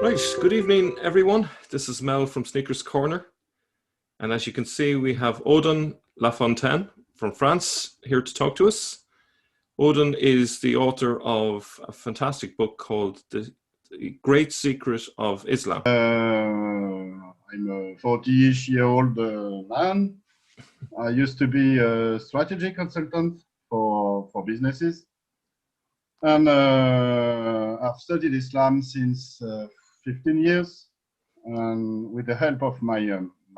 Right, good evening everyone. This is Mel from Sneakers Corner. And as you can see, we have Odin Lafontaine from France here to talk to us. Odin is the author of a fantastic book called The Great Secret of Islam. I'm a 40-ish-year-old man. I used to be a strategy consultant for businesses. And I've studied Islam since 15 years. And with the help of my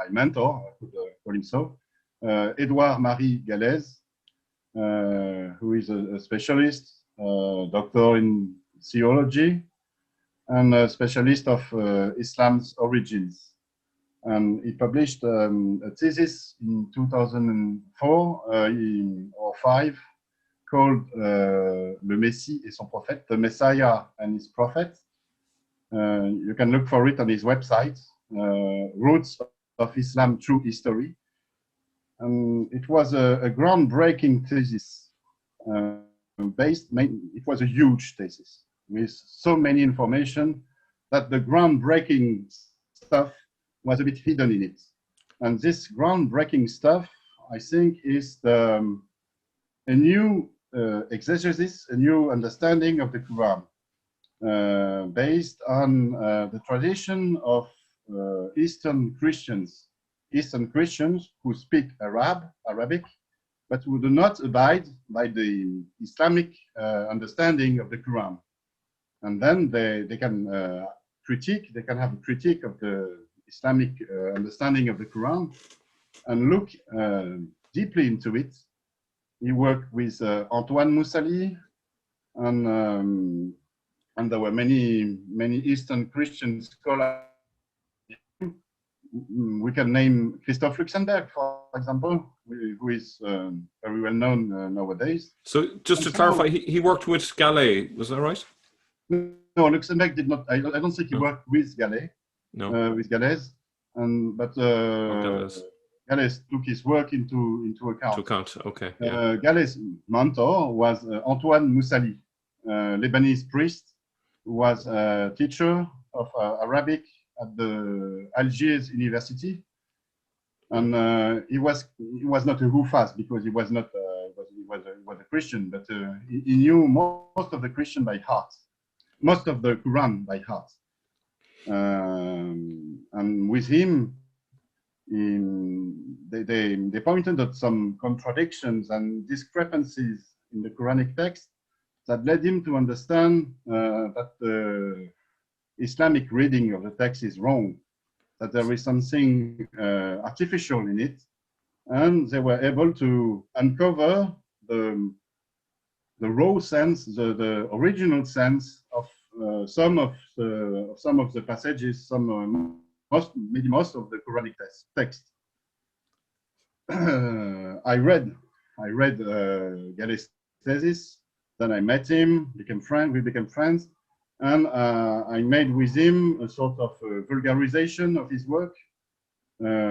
mentor, I could call him so, Edouard Marie Galez, who is a specialist, doctor in theology, and a specialist of Islam's origins. And he published a thesis in 2004 or 5 called Le Messie et son prophète, the Messiah and his prophet. You can look for it on his website, Roots of Islam True History. And it was a groundbreaking thesis. It was a huge thesis with so many information that the groundbreaking stuff was a bit hidden in it. And this groundbreaking stuff, I think, is a new exegesis, a new understanding of the Quran, based on the tradition of Eastern Christians who speak Arabic, but who do not abide by the Islamic understanding of the Quran. And then they can have a critique of the Islamic understanding of the Quran and look deeply into it. He worked with Antoine Moussali, and there were many Eastern Christian scholars. We can name Christoph Luxenberg, for example, who is very well known nowadays. So just to clarify, he worked with Gallet, was that right? No, Luxemburg did not. I don't think he worked with Gallet. No, with Galez, but Galez took his work into account. Okay. Yeah. Galez's mentor was Antoine Moussali, Lebanese priest, who was a teacher of Arabic at the Algiers University, and he was not a Hufas because he was not he was a Christian, but he knew most of the Christian by heart, most of the Quran by heart. And with him, they pointed at some contradictions and discrepancies in the Quranic text that led him to understand that the Islamic reading of the text is wrong, that there is something artificial in it, and they were able to uncover the raw sense, the original sense of some of the passages, maybe most of the Quranic text. I read Galez's thesis. Then I met him, we became friends, and I made with him a sort of vulgarization of his work,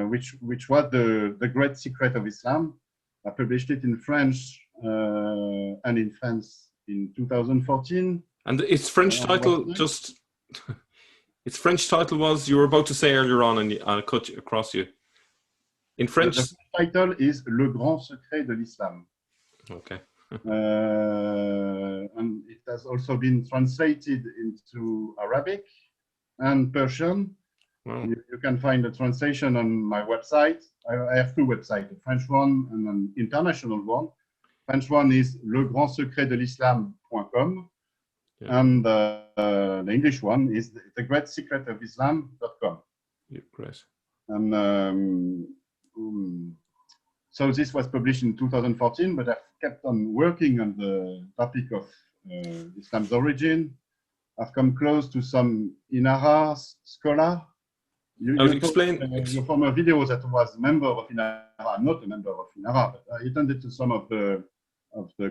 which was the Great Secret of Islam. I published it in French and in France in 2014. And its French title its French title was, you were about to say earlier on, and I cut across you. In French? The title is Le Grand Secret de l'Islam. Okay. And it has also been translated into Arabic and Persian. Wow. You can find the translation on my website. I have 2 websites, a French one and an international one. French one is legrandsecretdel'islam.com. Yeah. And the English one is thegreatsecretofislam.com. Yeah, great. And so this was published in 2014, but I've kept on working on the topic of Islam's origin. I've come close to some Inara scholar. You explain from a video that was a member of Inara. I'm not a member of Inara, but I attended to some of the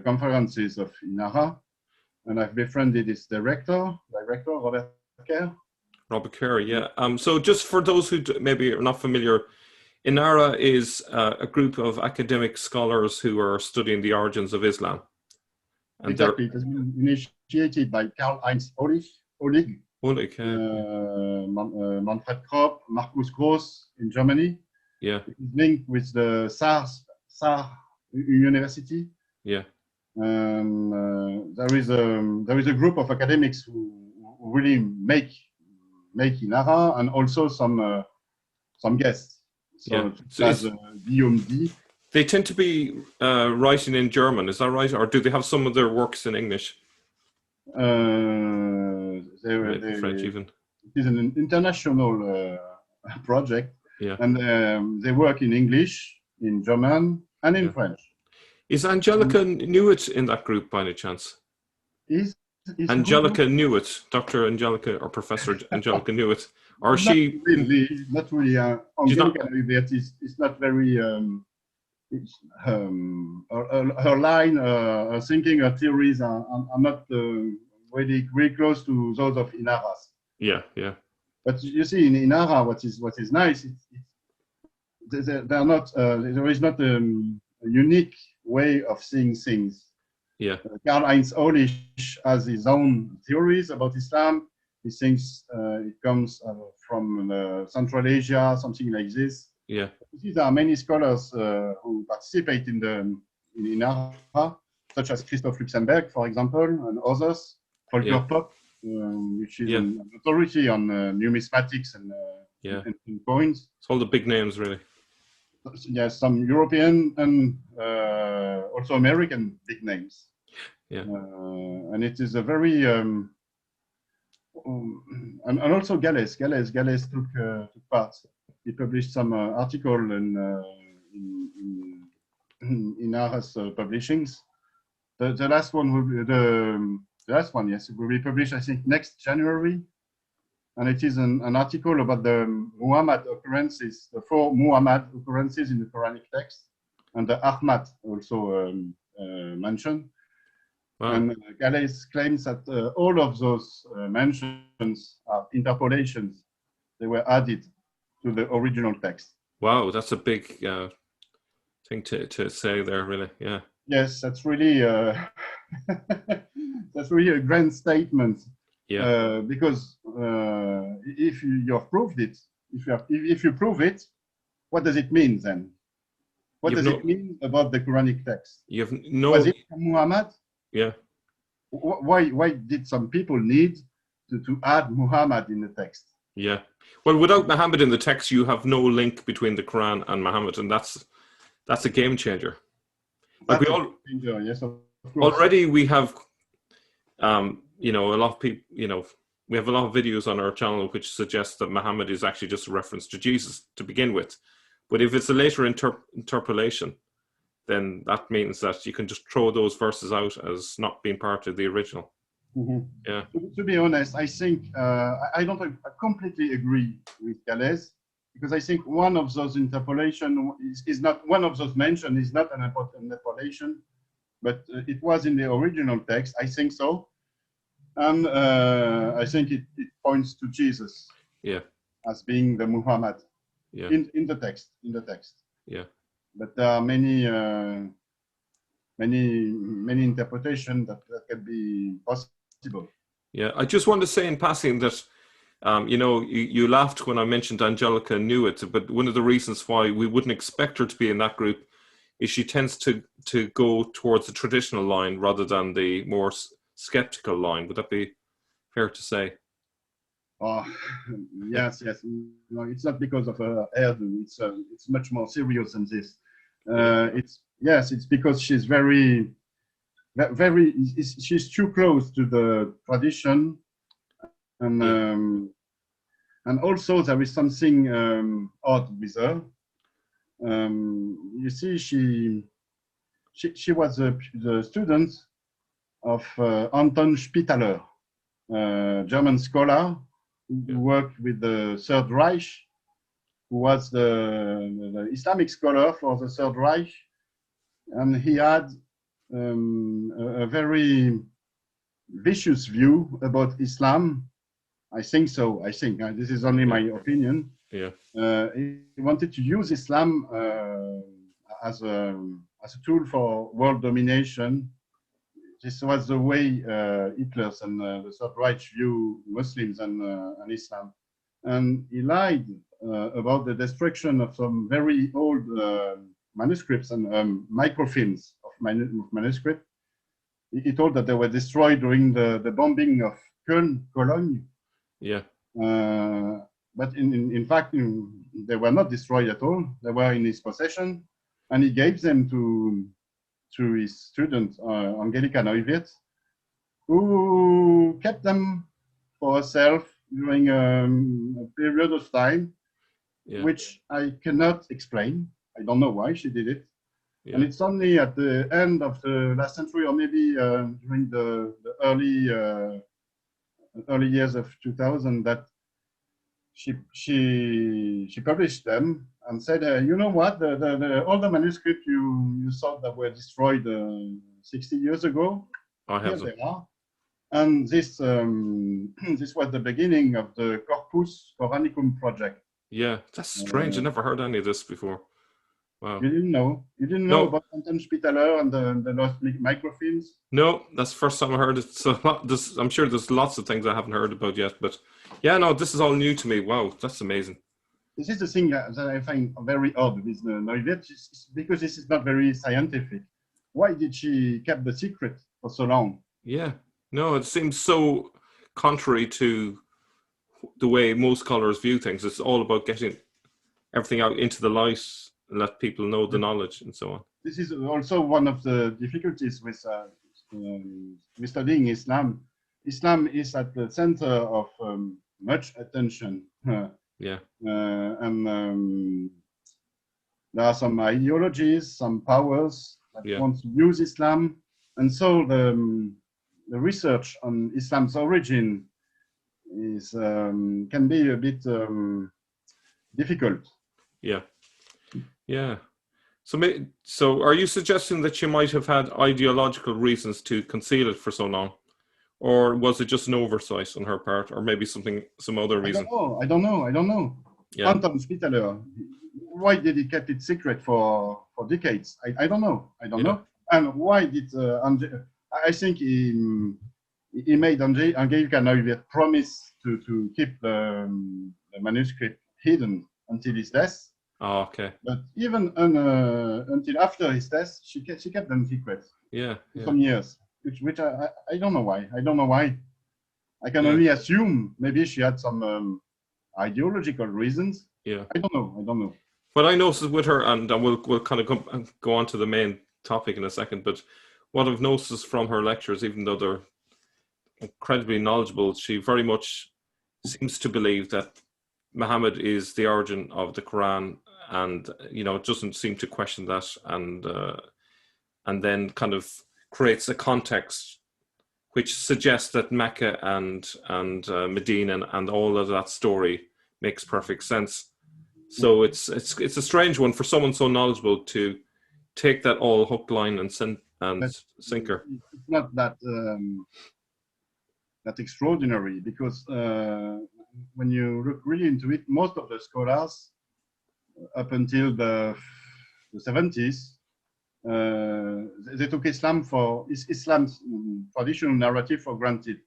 conferences of Inara. And I've befriended its director, Robert Kerr. Robert Kerr, yeah. So just for those who maybe are not familiar, Inara is a group of academic scholars who are studying the origins of Islam. And exactly, it has been initiated by Karl-Heinz Ohlig, Holy cow. Manfred Kropp, Markus Gross in Germany. Yeah, It is linked with the Saar University. yeah, There is a group of academics who really make Inara, and also some guests. So yeah. So as Guillaume D. they tend to be writing in German, is that right? Or do they have some of their works in English? Maybe French even. It is an international project, Yeah. and they work in English, in German, and in French. Is Angelica Newitt in that group by any chance? Is Angelica Newitt, Dr. Angelica or Professor Angelica Newitt, or not she? Not really. Angelica Newitt is not very. Her line, her thinking, her theories are not very close to those of Inara's. Yeah, yeah. But you see, in Inara, what is nice, they are not. There is not a unique way of seeing things. Yeah. Karl-Heinz Ohlich has his own theories about Islam. He thinks it comes from Central Asia, something like this. Yeah. There are many scholars who participate in Inara, such as Christoph Luxemburg, for example, and others. Volker Popp, which is an authority on numismatics and coins. It's all the big names, really. Yes, some European and also American big names. Yeah. And it is a very and also Gales took part. He published some article in Inara's publishings. The last one will be the last one. Yes, it will be published, I think, next January. And it is an article about the Muhammad occurrences, the 4 Muhammad occurrences in the Quranic text, and the Ahmad also mentioned. Wow. And Gales claims that all of those mentions are interpolations. They were added to the original text. Wow, that's a big thing to say there, really. Yeah. Yes, that's really that's really a grand statement. Yeah. Because if you have proved it, if you prove it, what does it mean then? What does it mean about the Quranic text? You have no. Was it from Muhammad? Yeah. Why did some people need to add Muhammad in the text? Yeah. Well, without Muhammad in the text, you have no link between the Quran and Muhammad, and that's a game changer. Like yes, of course. Already we have. You know, a lot of people, you know, we have a lot of videos on our channel which suggest that Muhammad is actually just a reference to Jesus to begin with. But if it's a later interpolation, then that means that you can just throw those verses out as not being part of the original. Mm-hmm. Yeah. To be honest, I think I don't completely agree with Gales, because I think one of those interpolation is not, one of those mention is not an interpolation, but it was in the original text. I think so. And I think it points to Jesus, as being the Muhammad, in the text. Yeah. But there are many interpretations that can be possible. Yeah, I just want to say in passing that, you know, you laughed when I mentioned Angelica Newitt, but one of the reasons why we wouldn't expect her to be in that group is she tends to go towards the traditional line rather than the more skeptical line. Would that be fair to say? Oh, yes. No, it's not because of her hairdo. It's much more serious than this. It's because she's she's too close to the tradition, and also there is something odd with her. You see, she was the student of Anton Spitaler, German scholar who worked with the Third Reich, who was the Islamic scholar for the Third Reich, and he had a very vicious view about Islam. I think so. I think this is only my opinion. Yeah. He wanted to use Islam as a tool for world domination. this was the way Hitler's and the Third Reich view Muslims and Islam. And he lied about the destruction of some very old manuscripts and microfilms of manuscripts. He told that they were destroyed during the bombing of Cologne. Yeah. But in fact, they were not destroyed at all. They were in his possession, and he gave them to his student, Angelika Neuwirth, who kept them for herself during a period of time, which I cannot explain. I don't know why she did it. And it's only at the end of the last century, or maybe during the early years of 2000, that she published them and said, you know what, all the manuscripts you thought that were destroyed 60 years ago, here they are. And this this was the beginning of the Corpus Coranicum project. Yeah, that's strange. I never heard any of this before. Wow. You didn't know? You didn't know about Anton Spitaler and the lost microfilms? No, that's the first time I heard it. So I'm sure there's lots of things I haven't heard about yet. But yeah, no, this is all new to me. Wow, that's amazing. This is the thing that I find very odd with Neuwirth, because this is not very scientific. Why did she keep the secret for so long? Yeah, no, it seems so contrary to the way most scholars view things. It's all about getting everything out into the light and let people know the knowledge and so on. This is also one of the difficulties with studying Islam. Islam is at the center of much attention. Yeah. And there are some ideologies, some powers that want to use Islam. And so the research on Islam's origin is can be a bit difficult. Yeah. Yeah. So are you suggesting that she might have had ideological reasons to conceal it for so long? Or was it just an oversight on her part, or maybe some other reason? I don't know. Yeah. Anton Spitaler, why did he keep it secret for decades? I don't know. And why did I think he made Angelika Neuwirth promise to keep the manuscript hidden until his death. Oh, okay. But even until after his death, she kept them secret. Yeah. Some years. Which I don't know why. I can only assume maybe she had some ideological reasons. Yeah. I don't know. What I noticed with her, and we'll kind of go on to the main topic in a second, but what I've noticed from her lectures, even though they're incredibly knowledgeable, she very much seems to believe that Muhammad is the origin of the Quran, and doesn't seem to question that, and then kind of creates a context which suggests that Mecca and Medina and all of that story makes perfect sense. So it's a strange one for someone so knowledgeable to take that all hook, line, and sinker. It's not that that extraordinary, because when you look really into it, most of the scholars up until the 70s, they took Islam's traditional narrative for granted.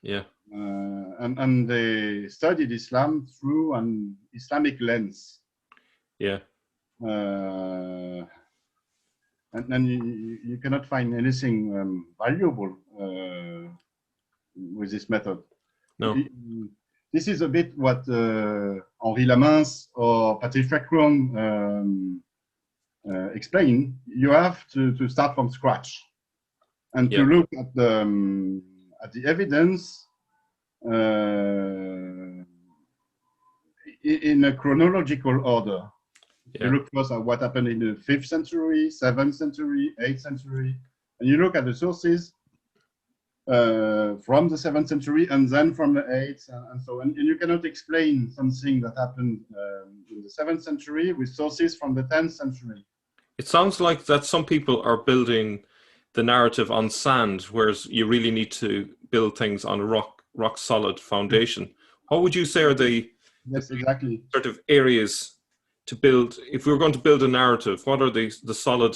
Yeah. And they studied Islam through an Islamic lens. Yeah. And then you cannot find anything valuable with this method. No. This is a bit what Henri Lamens or Patrick Facron explain. You have to start from scratch and to look at the evidence in a chronological order. You look first at what happened in the 5th century, 7th century, 8th century, and you look at the sources from the 7th century and then from the 8th and so on. And you cannot explain something that happened in the 7th century with sources from the 10th century. It sounds like that some people are building the narrative on sand, whereas you really need to build things on a rock solid foundation. What would you say are the exactly sort of areas to build? If we were going to build a narrative, what are the solid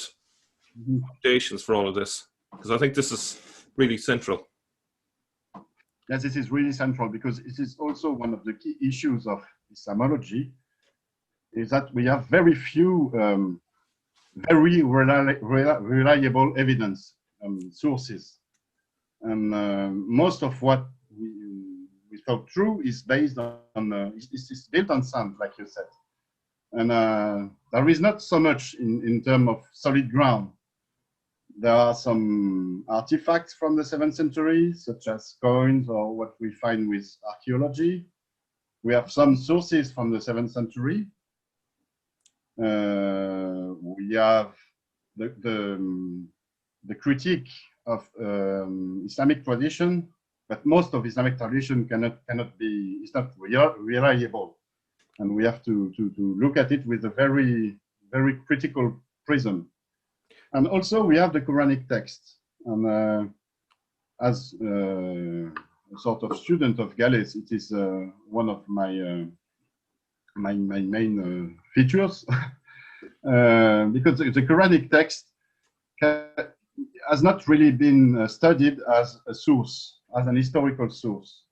foundations for all of this? Because I think this is really central. Yes, this is really central because it is also one of the key issues of Islamology, is that we have very few very reliable evidence sources. And most of what we thought true is based on, it's built on sand, like you said. And there is not so much in terms of solid ground. There are some artifacts from the 7th century, such as coins or what we find with archaeology. We have some sources from the 7th century. We have the critique of Islamic tradition, but most of Islamic tradition cannot be, it's not reliable. And we have to look at it with a very critical prism. And also we have the Quranic text. And as a sort of student of Galles, it is one of my main features, because the Quranic text has not really been studied as a source, as an historical source.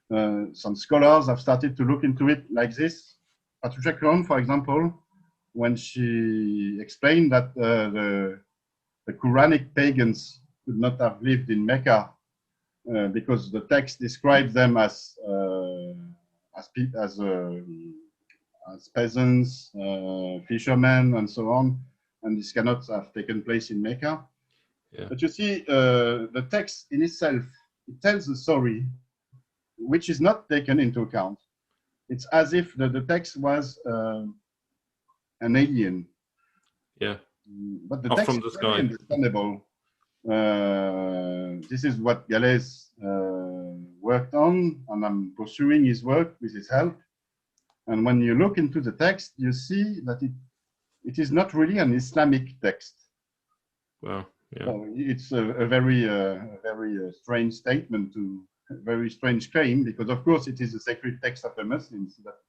Some scholars have started to look into it like this. Patricia Krohn, for example, when she explained that the Quranic pagans could not have lived in Mecca because the text describes them as peasants, fishermen, and so on, and this cannot have taken place in Mecca. Yeah. But you see, the text in itself, it tells a story which is not taken into account. It's as if the text was an alien. Yeah. But the Not text from the is very sky. understandable. This is what Galles worked on, and I'm pursuing his work with his help. And when you look into the text, you see that it is not really an Islamic text. Wow. Yeah. So it's a very strange statement, a very strange claim, because of course it is a sacred text of the Muslims. But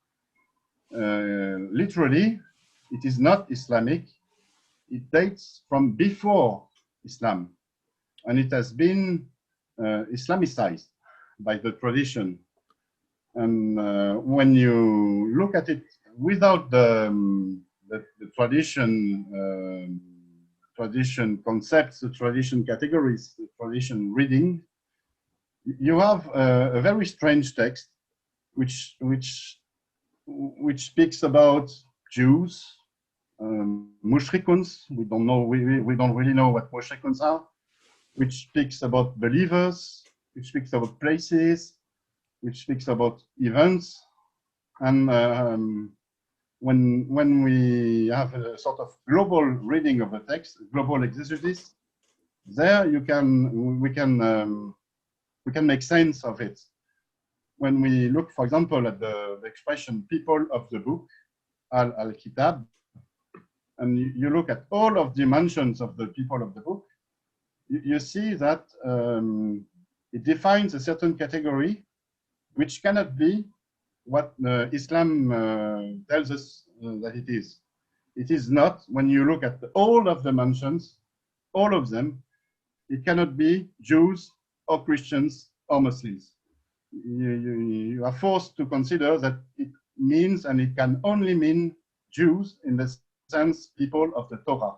literally, it is not Islamic. It dates from before Islam, and it has been Islamicized by the tradition. And when you look at it without the tradition concepts, the tradition categories, the tradition reading, you have a very strange text, which speaks about Jews, mushrikuns. We don't know. We don't really know what mushrikuns are. Which speaks about believers. Which speaks about places. Which speaks about events. And when we have a sort of global reading of the text, global exegesis, there we can make sense of it. When we look, for example, at the expression "people of the book," al-kitab, and you look at all of the dimensions of the people of the book, you see that it defines a certain category which cannot be what Islam tells us that it is. It is not. When you look at all of the dimensions, all of them, it cannot be Jews or Christians or Muslims. You are forced to consider that it means, and it can only mean, Jews in the sense people of the Torah,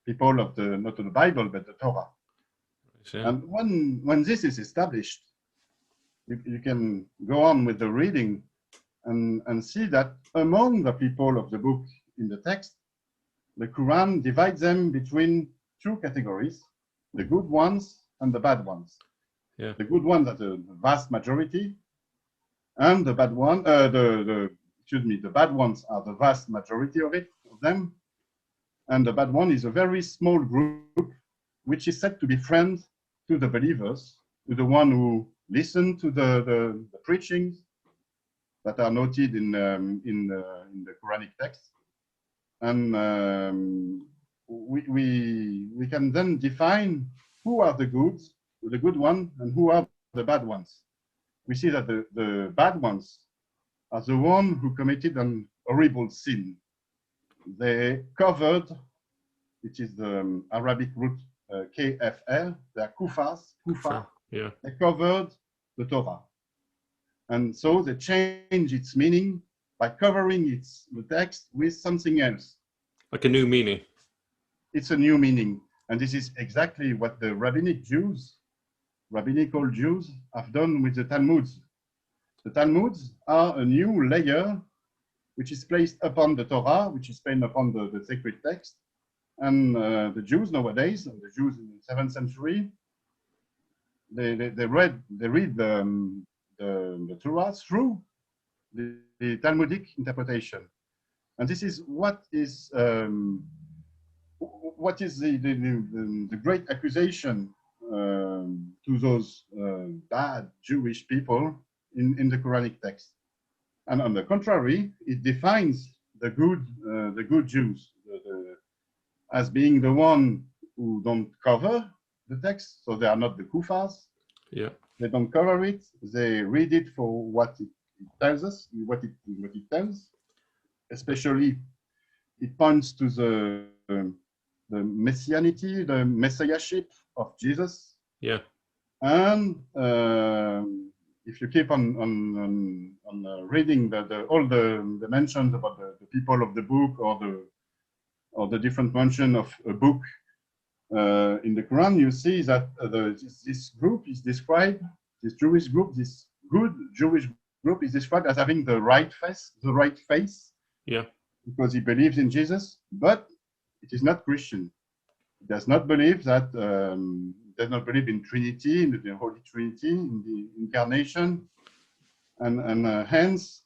people of the, not of the Bible, but the Torah. Yeah. And when this is established, you can go on with the reading and see that among the people of the book in the text, the Quran divides them between two categories, the good ones and the bad ones. Yeah. The good ones are the vast majority, and the bad one, the bad ones are the vast majority of them, and the bad one is a very small group, which is said to be friends to the believers, to the one who listen to the preachings that are noted in the Quranic text, and we can then define who are the good one, and who are the bad ones. We see that the bad ones are the one who committed an horrible sin. They covered, which is the Arabic root KFR, they are Kufars, Kufa. Yeah. They covered the Torah. And so they change its meaning by covering the text with something else. Like a new meaning. It's a new meaning. And this is exactly what the rabbinical Jews have done with the Talmuds. The Talmuds are a new layer which is placed upon the Torah, which is placed upon the sacred text. And the Jews nowadays, the Jews in the 7th century, they read the Torah through the Talmudic interpretation. And this is what is the great accusation to those bad Jewish people in the Quranic text. And on the contrary, it defines the good Jews as being the one who don't cover the text, so they are not the Kufars. Yeah. They don't cover it. They read it for what it tells us, what it tells. Especially, it points to the messianity, the messiahship of Jesus. Yeah. And if you keep on reading all the mentions about the people of the book or the different mention of a book in the Quran, you see that this group is described, this Jewish group, this good Jewish group is described as having the right face. Yeah. Because he believes in Jesus, but it is not Christian. It does not believe that, does not believe in Trinity, in the Holy Trinity, in the incarnation, and hence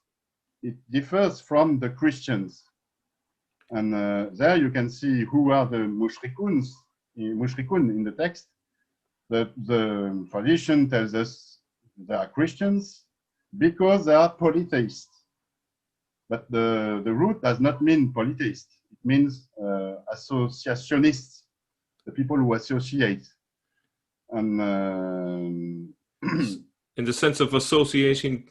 it differs from the Christians. And there you can see who are the mushrikun in the text. The tradition tells us they are Christians because they are polytheists. But the root does not mean polytheist. It means associationists, the people who associate. And in the sense of associating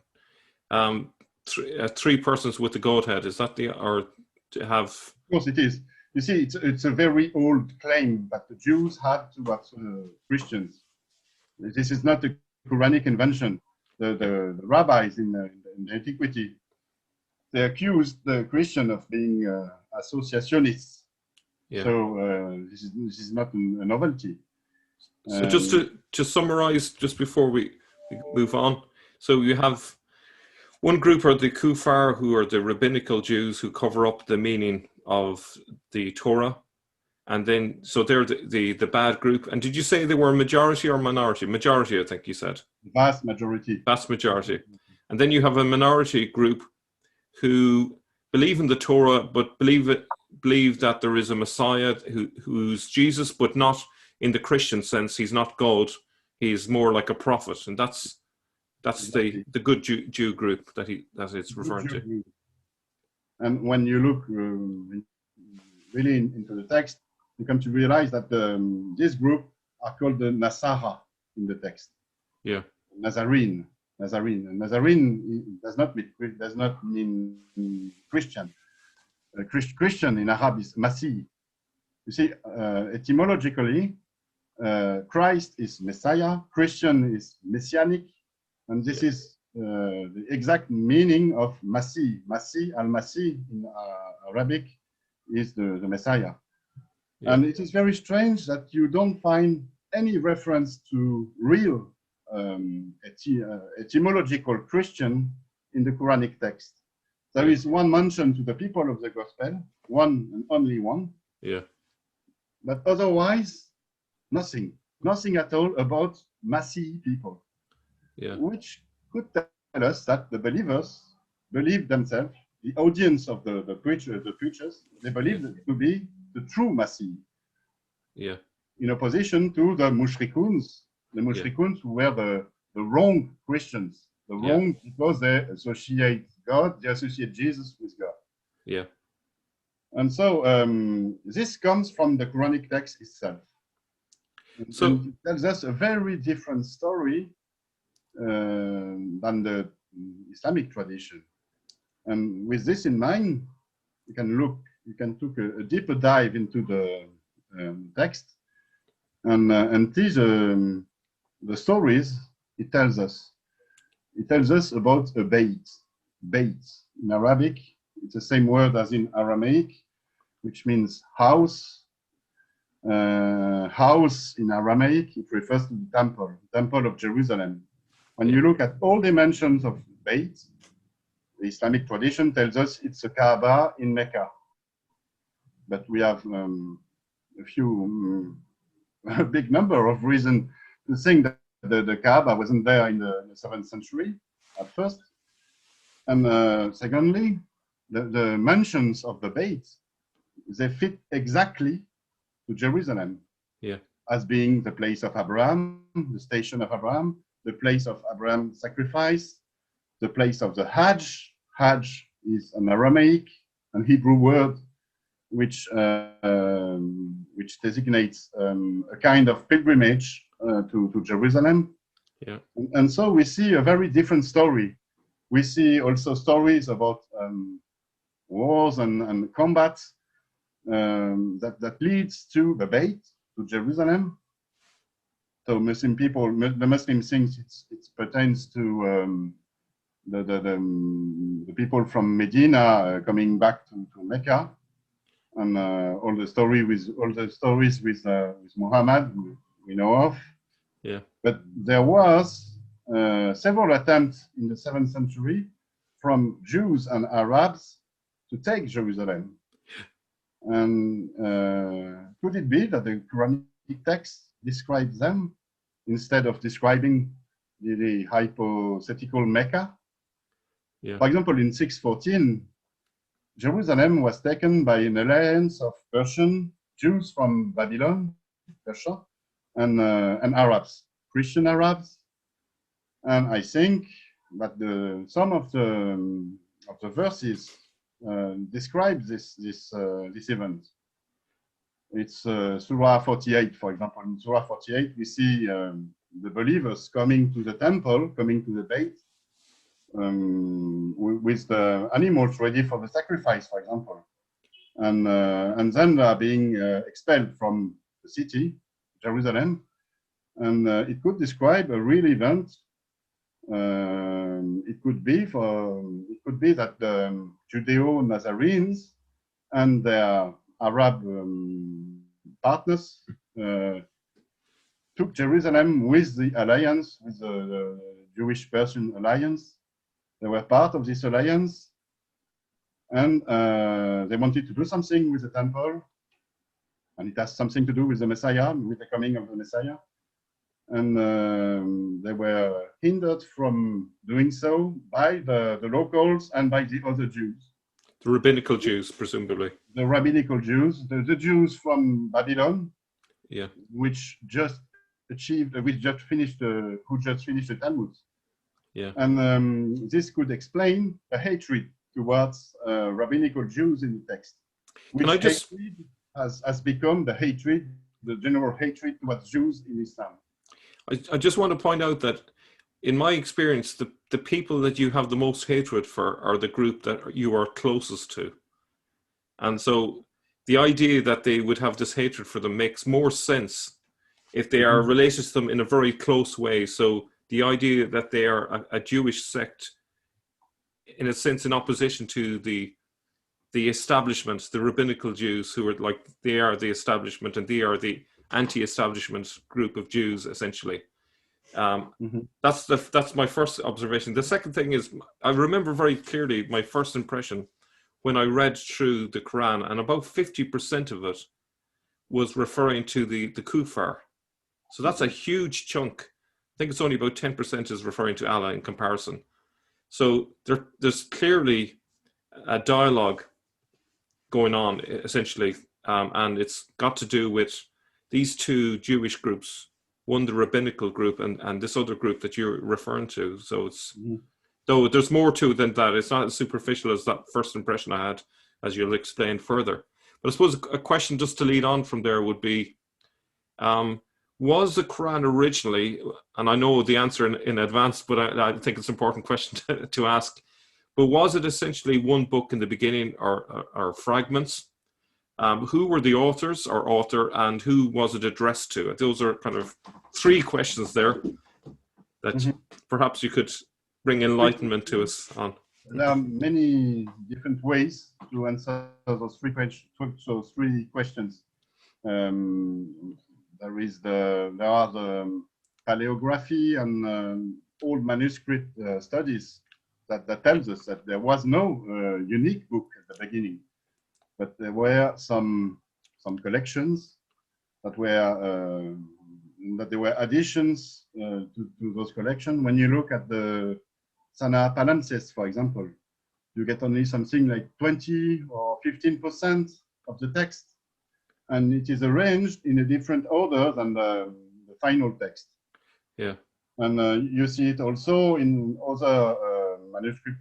three persons with the Godhead, is that or to have? Of course it is. You see, it's a very old claim that the Jews had towards Christians. This is not a Quranic invention. The rabbis in antiquity, they accused the Christian of being associationists. Yeah. So this is not a novelty. So just to summarize, just before we move on, so you have one group are the Kufar, who are the rabbinical Jews who cover up the meaning of the Torah, and then so they're the bad group. And did you say they were majority or minority? Majority, I think you said. Vast majority. Vast majority. And then you have a minority group who believe in the Torah, but believe that there is a Messiah who's Jesus, but not in the Christian sense. He's not God. He's more like a prophet, and that's exactly the good Jew group that it's referring to. And when you look really into the text, you come to realize that this group are called the Nasara in the text. Yeah. Nazarene. And Nazarene does not mean Christian. Christian in Arab is Masih. You see, etymologically, Christ is Messiah, Christian is Messianic, and this is the exact meaning of Masih. Masih, al-Masih in Arabic is the Messiah. Yeah. And it is very strange that you don't find any reference to real etymological Christian in the Quranic text. There is one mention to the people of the gospel, one and only one. Yeah. But otherwise, nothing at all about Masih people. Yeah. Which could tell us that the believers believe themselves, the audience of the preachers, they believe it to be the true Masih. Yeah. In opposition to the mushrikuns who were the wrong Christians, the wrong because they associate God, they associate Jesus with God. Yeah. And so this comes from the Quranic text itself. And it tells us a very different story than the Islamic tradition. And with this in mind, you can take a deeper dive into the text. And these the stories it tells us. It tells us about a bait. Bait in Arabic, it's the same word as in Aramaic, which means house. House in Aramaic, it refers to the temple of Jerusalem. When you look at all dimensions of bait, the Islamic tradition tells us it's a Kaaba in Mecca. But we have a few, a big number of reasons to think that the Kaaba wasn't there in the 7th century at first. And secondly, the mentions of the bait, they fit exactly to Jerusalem, as being the place of Abraham, the station of Abraham, the place of Abraham's sacrifice, the place of the Hajj. Hajj is an Aramaic and Hebrew word which designates a kind of pilgrimage to Jerusalem. Yeah. And so we see a very different story. We see also stories about wars and combat that leads to the Beit, to Jerusalem. So Muslim people, the Muslim thinks it pertains to the people from Medina coming back to Mecca, and all the stories with Muhammad we know of. Yeah. But there was several attempts in the 7th century from Jews and Arabs to take Jerusalem. And could it be that the Quranic text describes them instead of describing the hypothetical Mecca? Yeah. For example, in 614, Jerusalem was taken by an alliance of Persian Jews from Babylon, Persia, and Arabs, Christian Arabs. And I think that some of the verses describe this event. It's Surah 48, for example. In Surah 48, we see the believers coming to the temple, coming to the Beit, with the animals ready for the sacrifice, for example. And then they are being expelled from the city, Jerusalem. And it could describe a real event. It could be that the Judeo-Nazarenes and their Arab partners took Jerusalem with the alliance, with the Jewish-Persian alliance. They were part of this alliance, and they wanted to do something with the temple, and it has something to do with the Messiah, with the coming of the Messiah. And they were hindered from doing so by the locals and by the other Jews. The rabbinical Jews, presumably. The rabbinical Jews, the Jews from Babylon, yeah, which just finished the Talmud. Yeah. And this could explain the hatred towards rabbinical Jews in the text, which has become the general hatred towards Jews in Islam. I just want to point out that, in my experience, the people that you have the most hatred for are the group that you are closest to. And so the idea that they would have this hatred for them makes more sense if they are related to them in a very close way. So the idea that they are a Jewish sect, in a sense, in opposition to the establishment, the rabbinical Jews, who are like, they are the establishment and they are the anti-establishment group of Jews, essentially. That's my first observation. The second thing is, I remember very clearly my first impression when I read through the Quran, and about 50% of it was referring to the kuffar. So that's a huge chunk. I think it's only about 10% is referring to Allah in comparison. So there's clearly a dialogue going on, essentially, and it's got to do with these two Jewish groups, one the rabbinical group and this other group that you're referring to. So it's, though there's more to it than that. It's not as superficial as that first impression I had, as you'll explain further. But I suppose a question just to lead on from there would be, was the Quran originally, and I know the answer in advance, but I think it's an important question to ask, but was it essentially one book in the beginning, or fragments? Who were the authors or author, and who was it addressed to? Those are kind of three questions there that perhaps you could bring enlightenment to us on. There are many different ways to answer those three questions. There are the paleography and old manuscript studies that tells us that there was no unique book at the beginning, but there were some collections that there were additions to those collections. When you look at the Sana Palenses, for example, you get only something like 20 or 15% of the text, and it is arranged in a different order than the final text. Yeah. And you see it also in other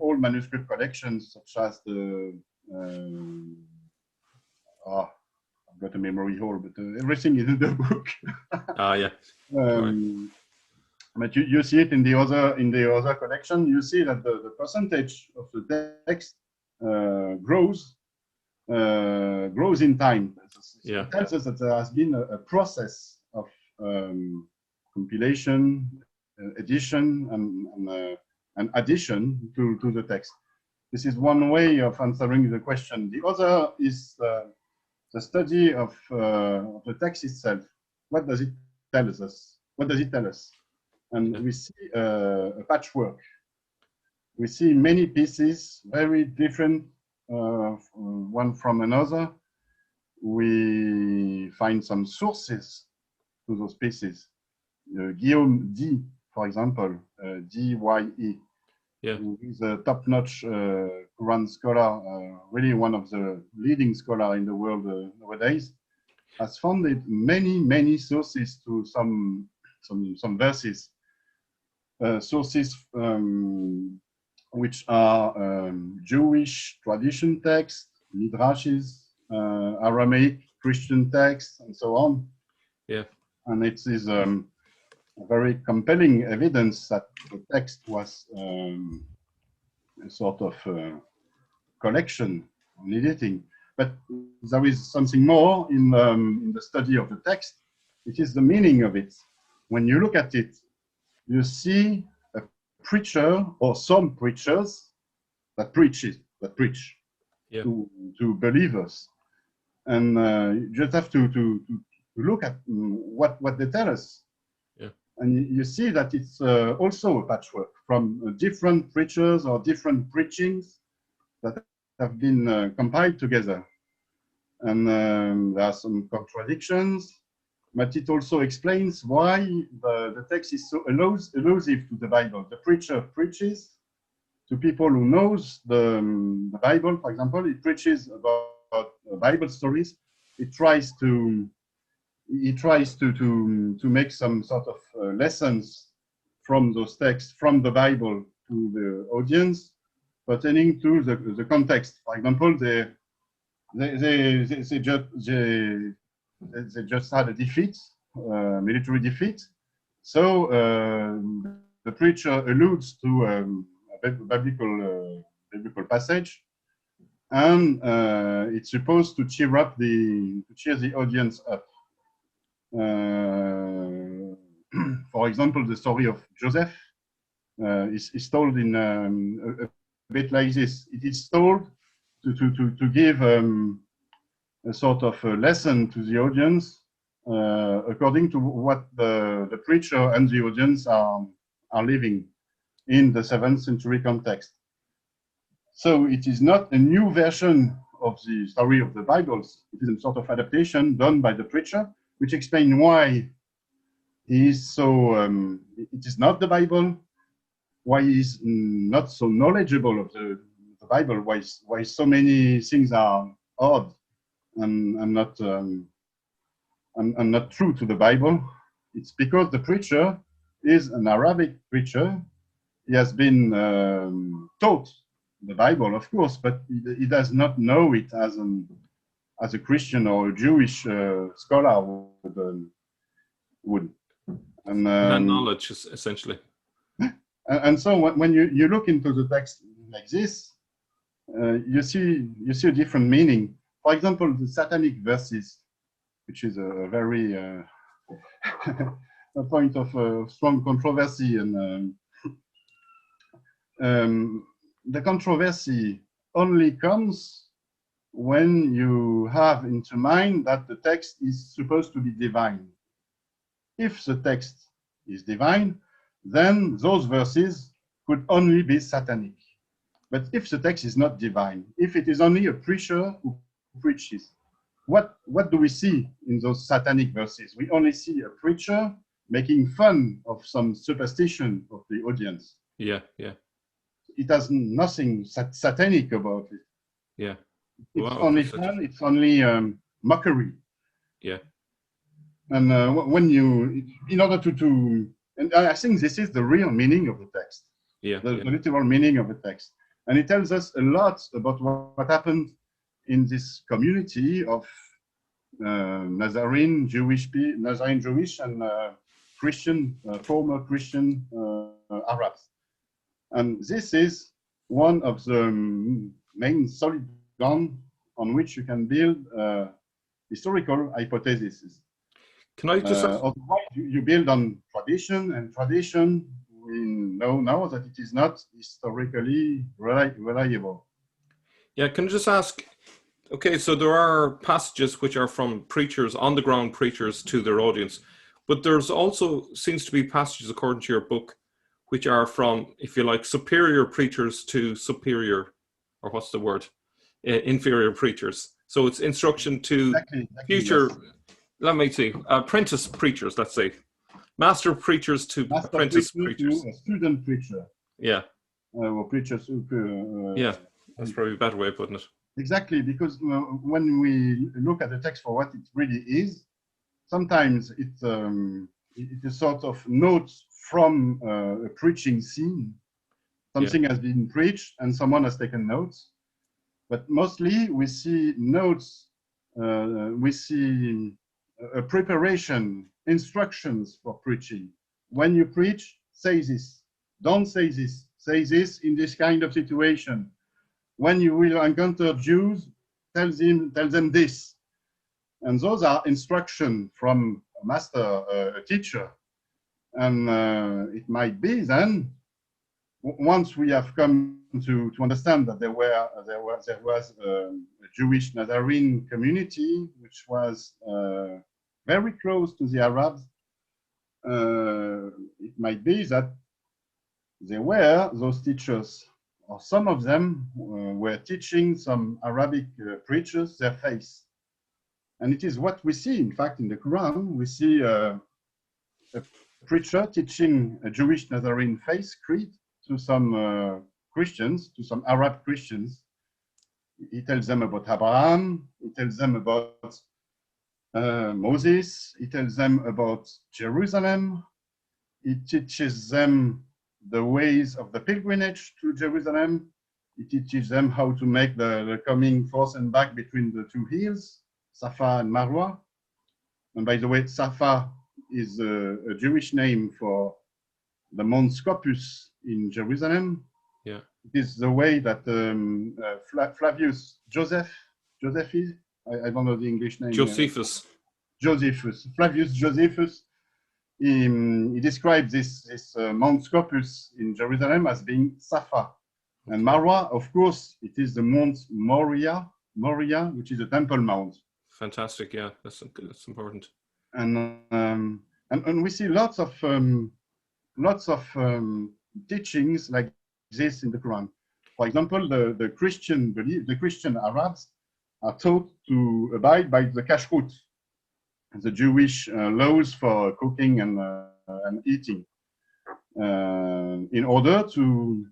old manuscript collections, such as the I've got a memory hole, but everything is in the book. Yeah. But you see it in the other collection. You see that the percentage of the text grows in time. Yeah. It tells us that there has been a process of compilation, edition, and addition to the text. This is one way of answering the question. The other is the study of the text itself. What does it tell us? What does it tell us? And we see a patchwork. We see many pieces, very different one from another. We find some sources to those pieces. Guillaume D, for example, D-Y-E, who is a top-notch Quran scholar, really one of the leading scholars in the world nowadays, has founded many sources to some verses. Sources which are Jewish tradition texts, midrashes, Aramaic Christian texts, and so on. Yeah. And it is very compelling evidence that the text was a sort of collection, an editing. But there is something more in the study of the text. It is the meaning of it. When you look at it, you see a preacher or some preachers that preach to believers, and you just have to look at what they tell us, and you see that it's also a patchwork from different preachers or different preachings that have been compiled together, and there are some contradictions. But it also explains why the text is so elusive to the Bible. The preacher preaches to people who knows the Bible. For example, he preaches about Bible stories. He tries to make some sort of lessons from those texts from the Bible to the audience pertaining to the context. For example, they just had a defeat, military defeat. So the preacher alludes to a biblical passage, and it's supposed to cheer the audience up. For example, the story of Joseph is told in a bit like this. It is told to give a sort of a lesson to the audience according to what the preacher and the audience are living in the 7th century context. So it is not a new version of the story of the Bibles. It is a sort of adaptation done by the preacher, which explains why he is so, it is not the Bible, why he is not so knowledgeable of the Bible, why so many things are odd and not true to the Bible. It's because the preacher is an Arabic preacher. He has been taught the Bible, of course, but he does not know it as a Christian or a Jewish scholar would. And knowledge, essentially. And so when you look into the text like this, you see a different meaning. For example, the satanic verses, which is a very a point of strong controversy, and the controversy only comes when you have into mind that the text is supposed to be divine. If the text is divine, then those verses could only be satanic. But if the text is not divine, if it is only a preacher who preaches, what do we see in those satanic verses? We only see a preacher making fun of some superstition of the audience. Yeah, yeah. It has nothing satanic about it. Yeah. It's Wow, only fun, it's only mockery. Yeah. And when you, in order to, and I think this is the real meaning of the text, Yeah, the yeah. literal meaning of the text. And it tells us a lot about what happened in this community of Nazarene Jewish, and Christian, former Christian Arabs. And this is one of the main solid ground on which you can build historical hypotheses. Can I just ask? Otherwise, you build on tradition, and tradition, we know now that it is not historically reliable. Yeah, can I just ask? Okay, so there are passages which are from preachers, on the ground preachers, to their audience, but there's also seems to be passages, according to your book, which are from, if you like, superior preachers to superior, or what's the word, inferior preachers. So it's instruction to Exactly, future, yes. let me see, apprentice preachers, let's say. Master preachers to Master apprentice preacher preachers. to a student preacher. Yeah. Or preachers who, Yeah, that's probably a better way of putting it. exactly, because when we look at the text for what it really is, sometimes it is sort of notes from a preaching scene. Something has been preached and someone has taken notes. But mostly we see notes, we see a preparation, instructions for preaching. When you preach, say this. Don't say this. Say this in this kind of situation. When you will encounter Jews, tell them this. And those are instructions from a master, a teacher. And it might be then, once we have come to understand that there was a Jewish Nazarene community which was very close to the Arabs, it might be that there were those teachers, or some of them were teaching some Arabic preachers their faith. And it is what we see, in fact, in the Quran. We see a preacher teaching a Jewish Nazarene faith creed to some Christians, to some Arab Christians. He tells them about Abraham, he tells them about Moses, he tells them about Jerusalem, he teaches them the ways of the pilgrimage to Jerusalem, he teaches them how to make the coming forth and back between the two hills, Safa and Marwa. And by the way, Safa is a Jewish name for the Mount Scopus in Jerusalem. Yeah. It is the way that Flavius Josephus, I don't know the English name. Josephus. Flavius Josephus, he describes this Mount Scopus in Jerusalem as being Safa. And Marwa, of course, it is the Mount Moriah, which is a temple mount. Fantastic, yeah, that's important. And we see lots of teachings like this in the Quran. For example, the Christian Arabs are taught to abide by the kashrut, the Jewish laws for cooking and eating, in order to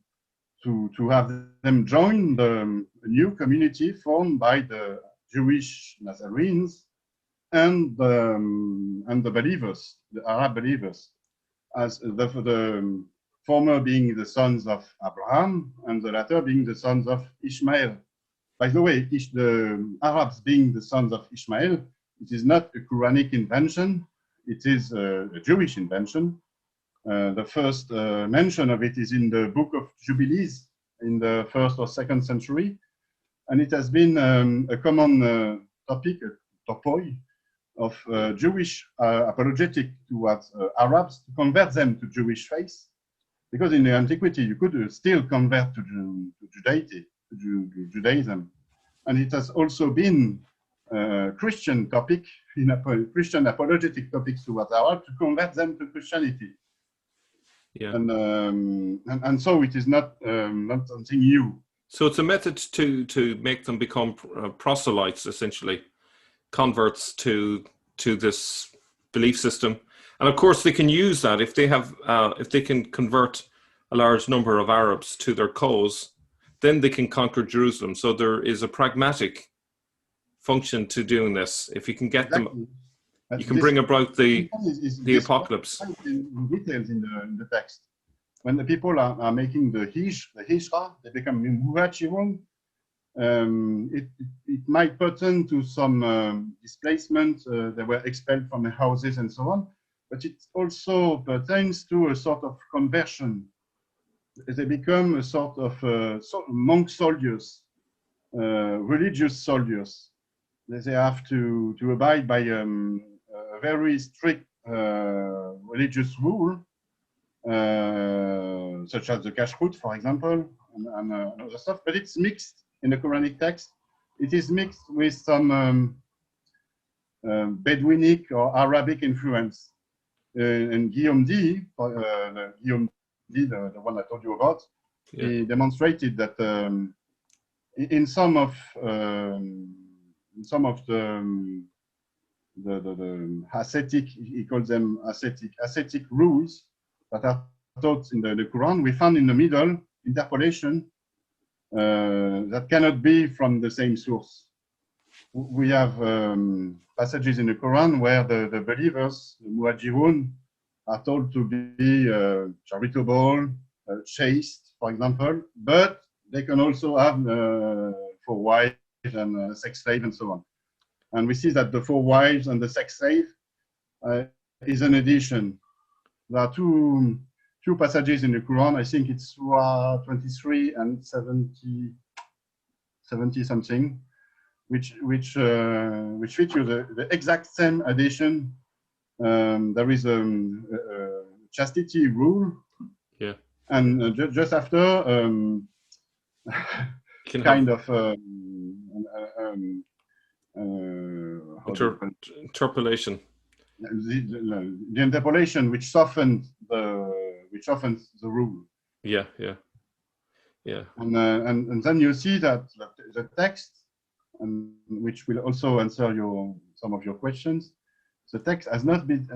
have them join the new community formed by the Jewish Nazarenes and the believers, the Arab believers, as the former being the sons of Abraham and the latter being the sons of Ishmael. By the way, the Arabs being the sons of Ishmael, it is not a Quranic invention, it is a Jewish invention. The first mention of it is in the book of Jubilees in the 1st or 2nd century. and it has been a common topic, a topoi, of Jewish apologetic towards Arabs to convert them to Jewish faith, because in the antiquity you could still convert to Judaism, and it has also been a Christian topic, Christian apologetic topics towards Arabs to convert them to Christianity. Yeah. And so it is not something new. So it's a method to make them become proselytes, essentially, converts to this belief system. And of course, they can use that if they can convert a large number of Arabs to their cause, then they can conquer Jerusalem. So there is a pragmatic function to doing this. If you can get them, you can bring about the apocalypse. In details in the text. When the people are making the Hijra, they become muhajirun. It might pertain to some displacement. They were expelled from the houses and so on, but it also pertains to a sort of conversion. They become a sort of monk soldiers, religious soldiers. They have to abide by a very strict religious rule, such as the kashrut, for example, and other stuff. But it's mixed in the Quranic text. It is mixed with some Bedouinic or Arabic influence. And Guillaume D, the one I told you about, yeah. He demonstrated that in some of the ascetic, he calls them ascetic rules that are taught in the Quran, we found in the middle interpolation that cannot be from the same source. We have passages in the Quran where the believers, the muhajirun, are told to be charitable, chaste, for example, but they can also have 4 wives and sex slave and so on. And we see that the 4 wives and the sex slave is an addition. There are two passages in the Quran. I think it's Surah 23 and 70 something, which feature the exact same addition. There is a chastity rule, yeah, and just after kind of interpolation. The interpolation which softens the rule. Yeah. And then you see that the text, and which will also answer some of your questions. The text has not been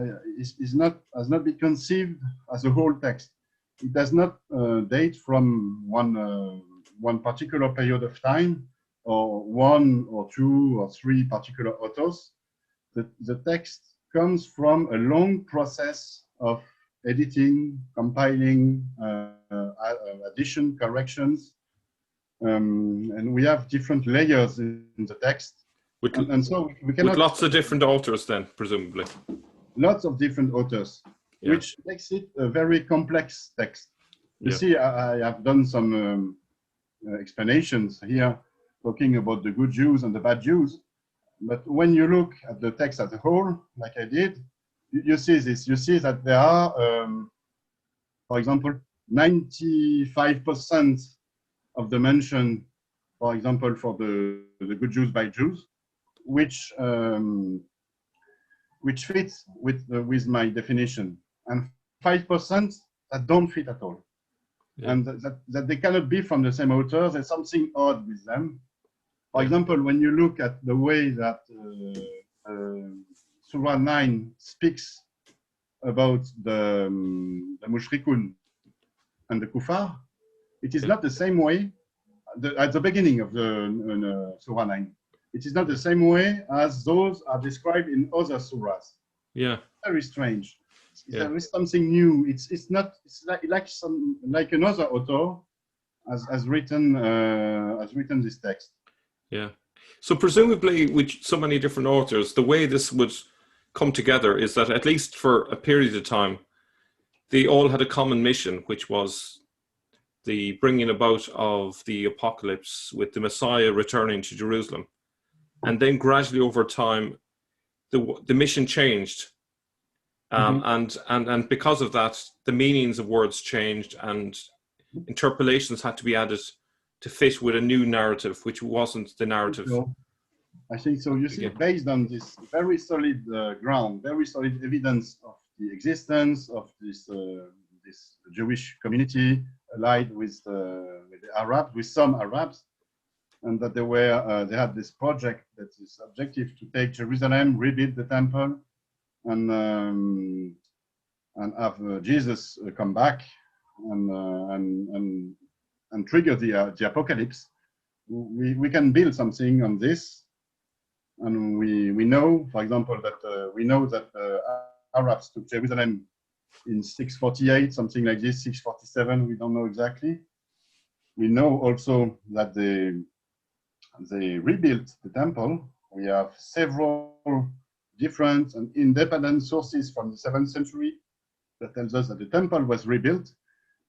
conceived as a whole text. It does not date from one particular period of time, or 1 or 2 or 3 particular authors. The text comes from a long process of editing, compiling, addition, corrections, and we have different layers in the text. And so we cannot, with lots of different authors then, presumably. Lots of different authors, yeah. Which makes it a very complex text. You see, I have done some explanations here, talking about the good Jews and the bad Jews. But when you look at the text as a whole, like I did, you see this. You see that there are, for example, 95% of the mention, for example, for the good Jews by Jews, which fits with my definition, and 5% that don't fit at all, yeah. And that they cannot be from the same author. There's something odd with them. For example, when you look at the way that Surah 9 speaks about the mushrikun and the kuffar, it is not the same way at the beginning of the Surah 9. It is not the same way as those are described in other surahs. Yeah, very strange. There is something new. It's not. It's like another author has written this text. Yeah. So presumably, with so many different authors, the way this would come together is that at least for a period of time, they all had a common mission, which was the bringing about of the apocalypse with the Messiah returning to Jerusalem. And then gradually over time, the mission changed. And because of that, the meanings of words changed and interpolations had to be added to fit with a new narrative, which wasn't the narrative. I think so. You see, based on this very solid ground, very solid evidence of the existence of this this Jewish community allied with the Arabs, with some Arabs, and that they had this project that is objective to take Jerusalem, rebuild the temple, and have Jesus come back and trigger the apocalypse. We can build something on this. And we know, for example, that we know that Arabs took Jerusalem in 648, something like this, 647. We don't know exactly. We know also that they rebuilt the temple. We have several different and independent sources from the 7th century that tells us that the temple was rebuilt,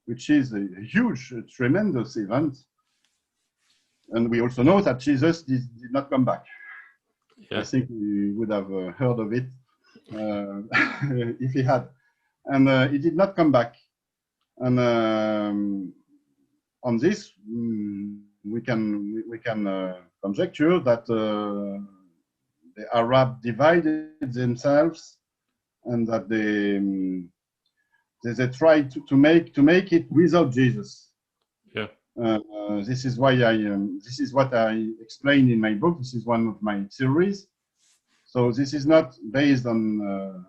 which is a huge, tremendous event. And we also know that Jesus did not come back. Yeah. I think we would have heard of it if he had. And he did not come back. And on this, we can conjecture that the Arab divided themselves, and that they tried to make it without Jesus. Yeah. This is why this is what I explain in my book. This is one of my theories. So this is not based on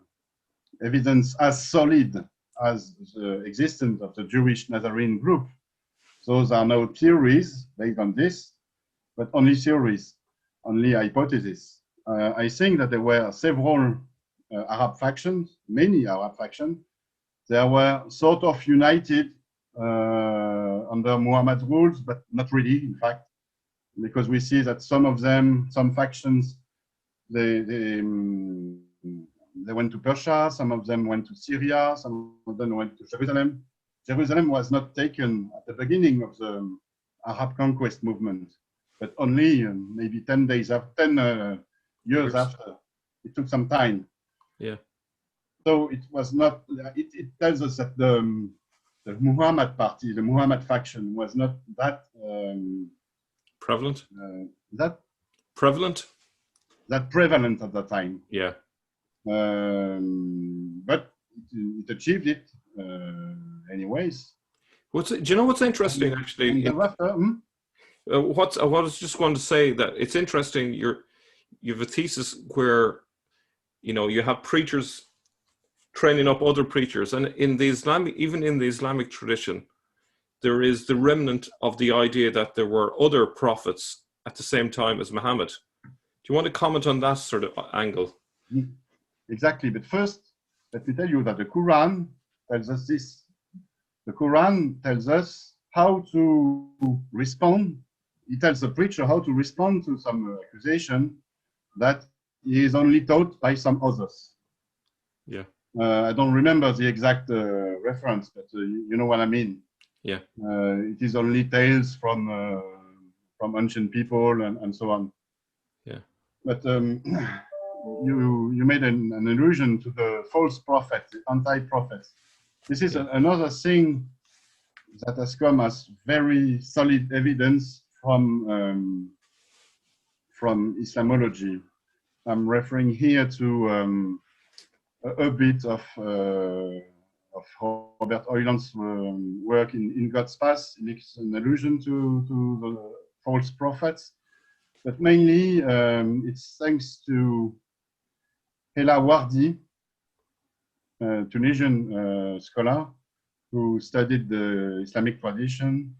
evidence as solid as the existence of the Jewish Nazarene group. Those are no theories based on this, but only theories, only hypotheses. I think that there were several Arab factions, many Arab factions. They were sort of united under Muhammad's rules, but not really, in fact, because we see that some of them, some factions, they went to Persia, some of them went to Syria, some of them went to Jerusalem. Jerusalem was not taken at the beginning of the Arab conquest movement, but only maybe 10 days after, 10 years after. It took some time. Yeah. So it was not, it tells us that the Muhammad party, the Muhammad faction was not that prevalent. That prevalent at that time. Yeah. But it achieved it anyways. Do you know what's interesting actually? What I was just going to say that it's interesting. You have a thesis where you have preachers training up other preachers, and in the even in the Islamic tradition, there is the remnant of the idea that there were other prophets at the same time as Muhammad. Do you want to comment on that sort of angle? Exactly, but first, let me tell you that the Quran tells us this. The Quran tells us how to respond. It tells the preacher how to respond to some accusation that he is only taught by some others. Yeah. I don't remember the exact reference, but you know what I mean. Yeah. It is only tales from ancient people and so on. Yeah. But you made an allusion to the false prophets, the anti-prophets. This is another thing that has come as very solid evidence from Islamology. I'm referring here to a bit of Robert Hoyland's work in God's Path. It makes an allusion to the false prophets, but mainly it's thanks to Hela Wardi, a Tunisian scholar who studied the Islamic tradition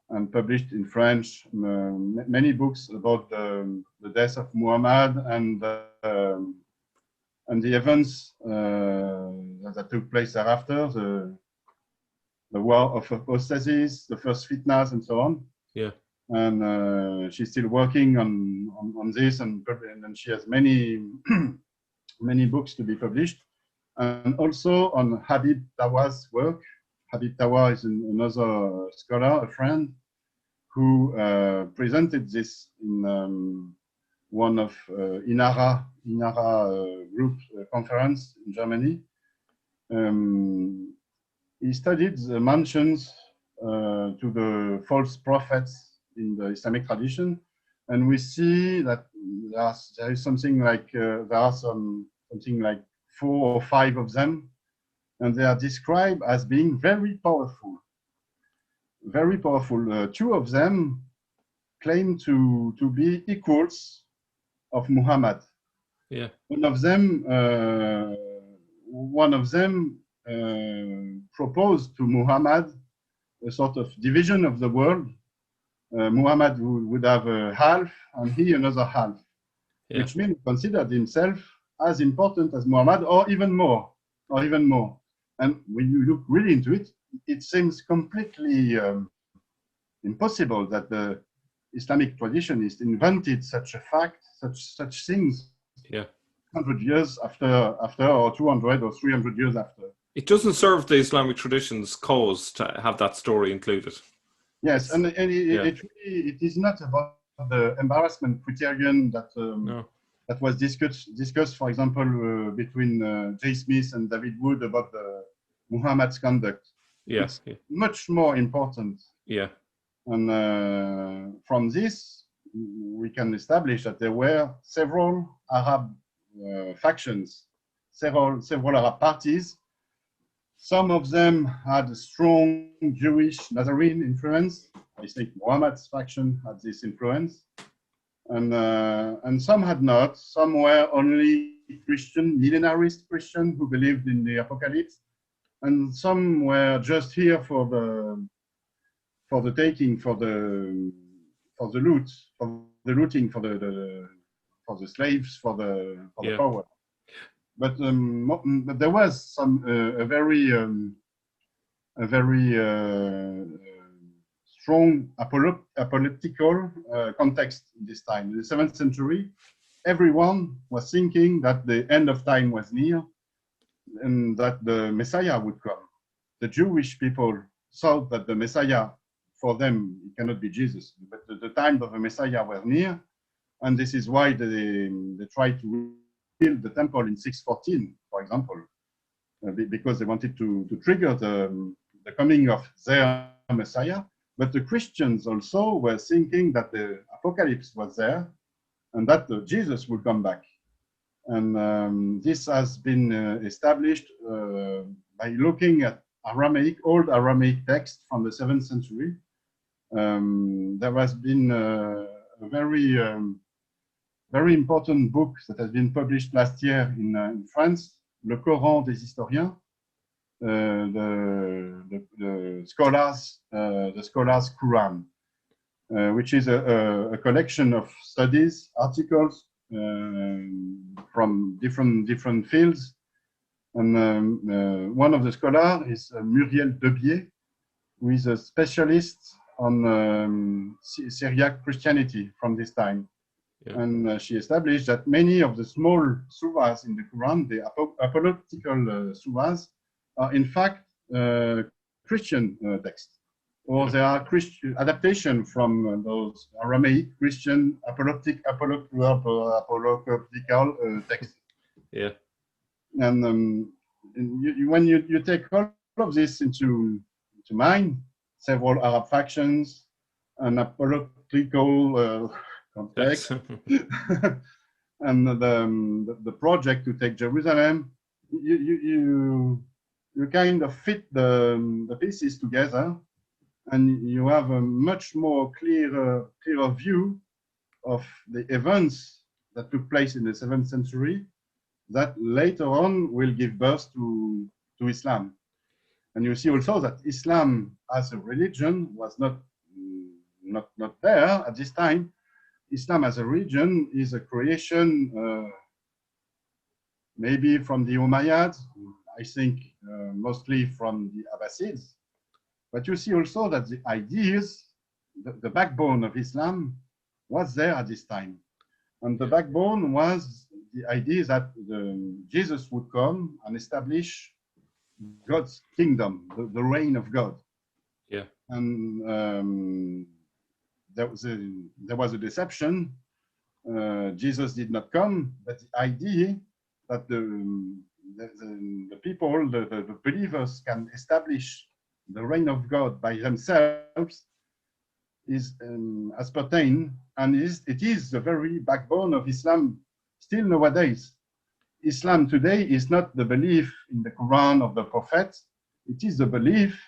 and published in French many books about the death of Muhammad and the events that took place thereafter, the war of apostasis, the first fitnas, and so on. Yeah. And she's still working on this, and she has many many books to be published, and also on Habib Tawa's work, Habib Tawa is another scholar, a friend, who presented this in one of Inara group conference in Germany. He studied the mentions to the false prophets in the Islamic tradition, and we see that there is something like something like 4 or 5 of them, and they are described as being very powerful. Very powerful. 2 of them claim to be equals of Muhammad. Yeah. One of them proposed to Muhammad a sort of division of the world. Muhammad would have a half and he another half, Yeah. which means considered himself as important as Muhammad, or even more. And when you look really into it, it seems completely impossible that the Islamic traditionist invented such a fact, such things. Yeah. 100 years after, or 200 or 300 years after. It doesn't serve the Islamic tradition's cause to have that story included. Yes, and it is not about the embarrassment criterion that that was discussed, for example, between Jay Smith and David Wood about the Muhammad's conduct. Yes, it's much more important. Yeah, and from this we can establish that there were several Arab factions, several Arab parties. Some of them had a strong Jewish Nazarene influence. I think Muhammad's faction had this influence, and some had not. Some were only Christian, millenarist Christian who believed in the apocalypse, and some were just here for the taking, for the loot, for the looting, for the slaves, for the power. But there was some a very strong apolitical context this time. In the 7th century, everyone was thinking that the end of time was near and that the Messiah would come. The Jewish people thought that the Messiah, for them, it cannot be Jesus, but the time of the Messiah was near, and this is why they tried to build the temple in 614, for example, because they wanted to trigger the coming of their Messiah. But the Christians also were thinking that the apocalypse was there and that Jesus would come back. And this has been established by looking at old Aramaic text from the 7th century. There has been a very important book that has been published last year in France, Le Coran des historiens, the scholars' Quran, which is a collection of studies, articles from different fields. And one of the scholars is Muriel Debier, who is a specialist on Syriac Christianity from this time. Yeah. And she established that many of the small surahs in the Quran, the apologetical surahs, are in fact Christian texts, or they are Christian adaptation from those Aramaic Christian apologetical texts. Yeah. And when you take all of this into mind, several Arab factions, an apologetical context, and the project to take Jerusalem, you kind of fit the pieces together, and you have a much more clearer view of the events that took place in the 7th century that later on will give birth to Islam. And you see also that Islam as a religion was not there at this time. Islam as a religion is a creation maybe from the Umayyads, I think mostly from the Abbasids. But you see also that the ideas, the backbone of Islam was there at this time. And the backbone was the idea that Jesus would come and establish God's kingdom, the reign of God. Yeah. And there was a deception. Jesus did not come, but the idea that the people, the believers can establish the reign of God by themselves is ascertained, and it is the very backbone of Islam still nowadays. Islam today is not the belief in the Quran of the Prophet. It is the belief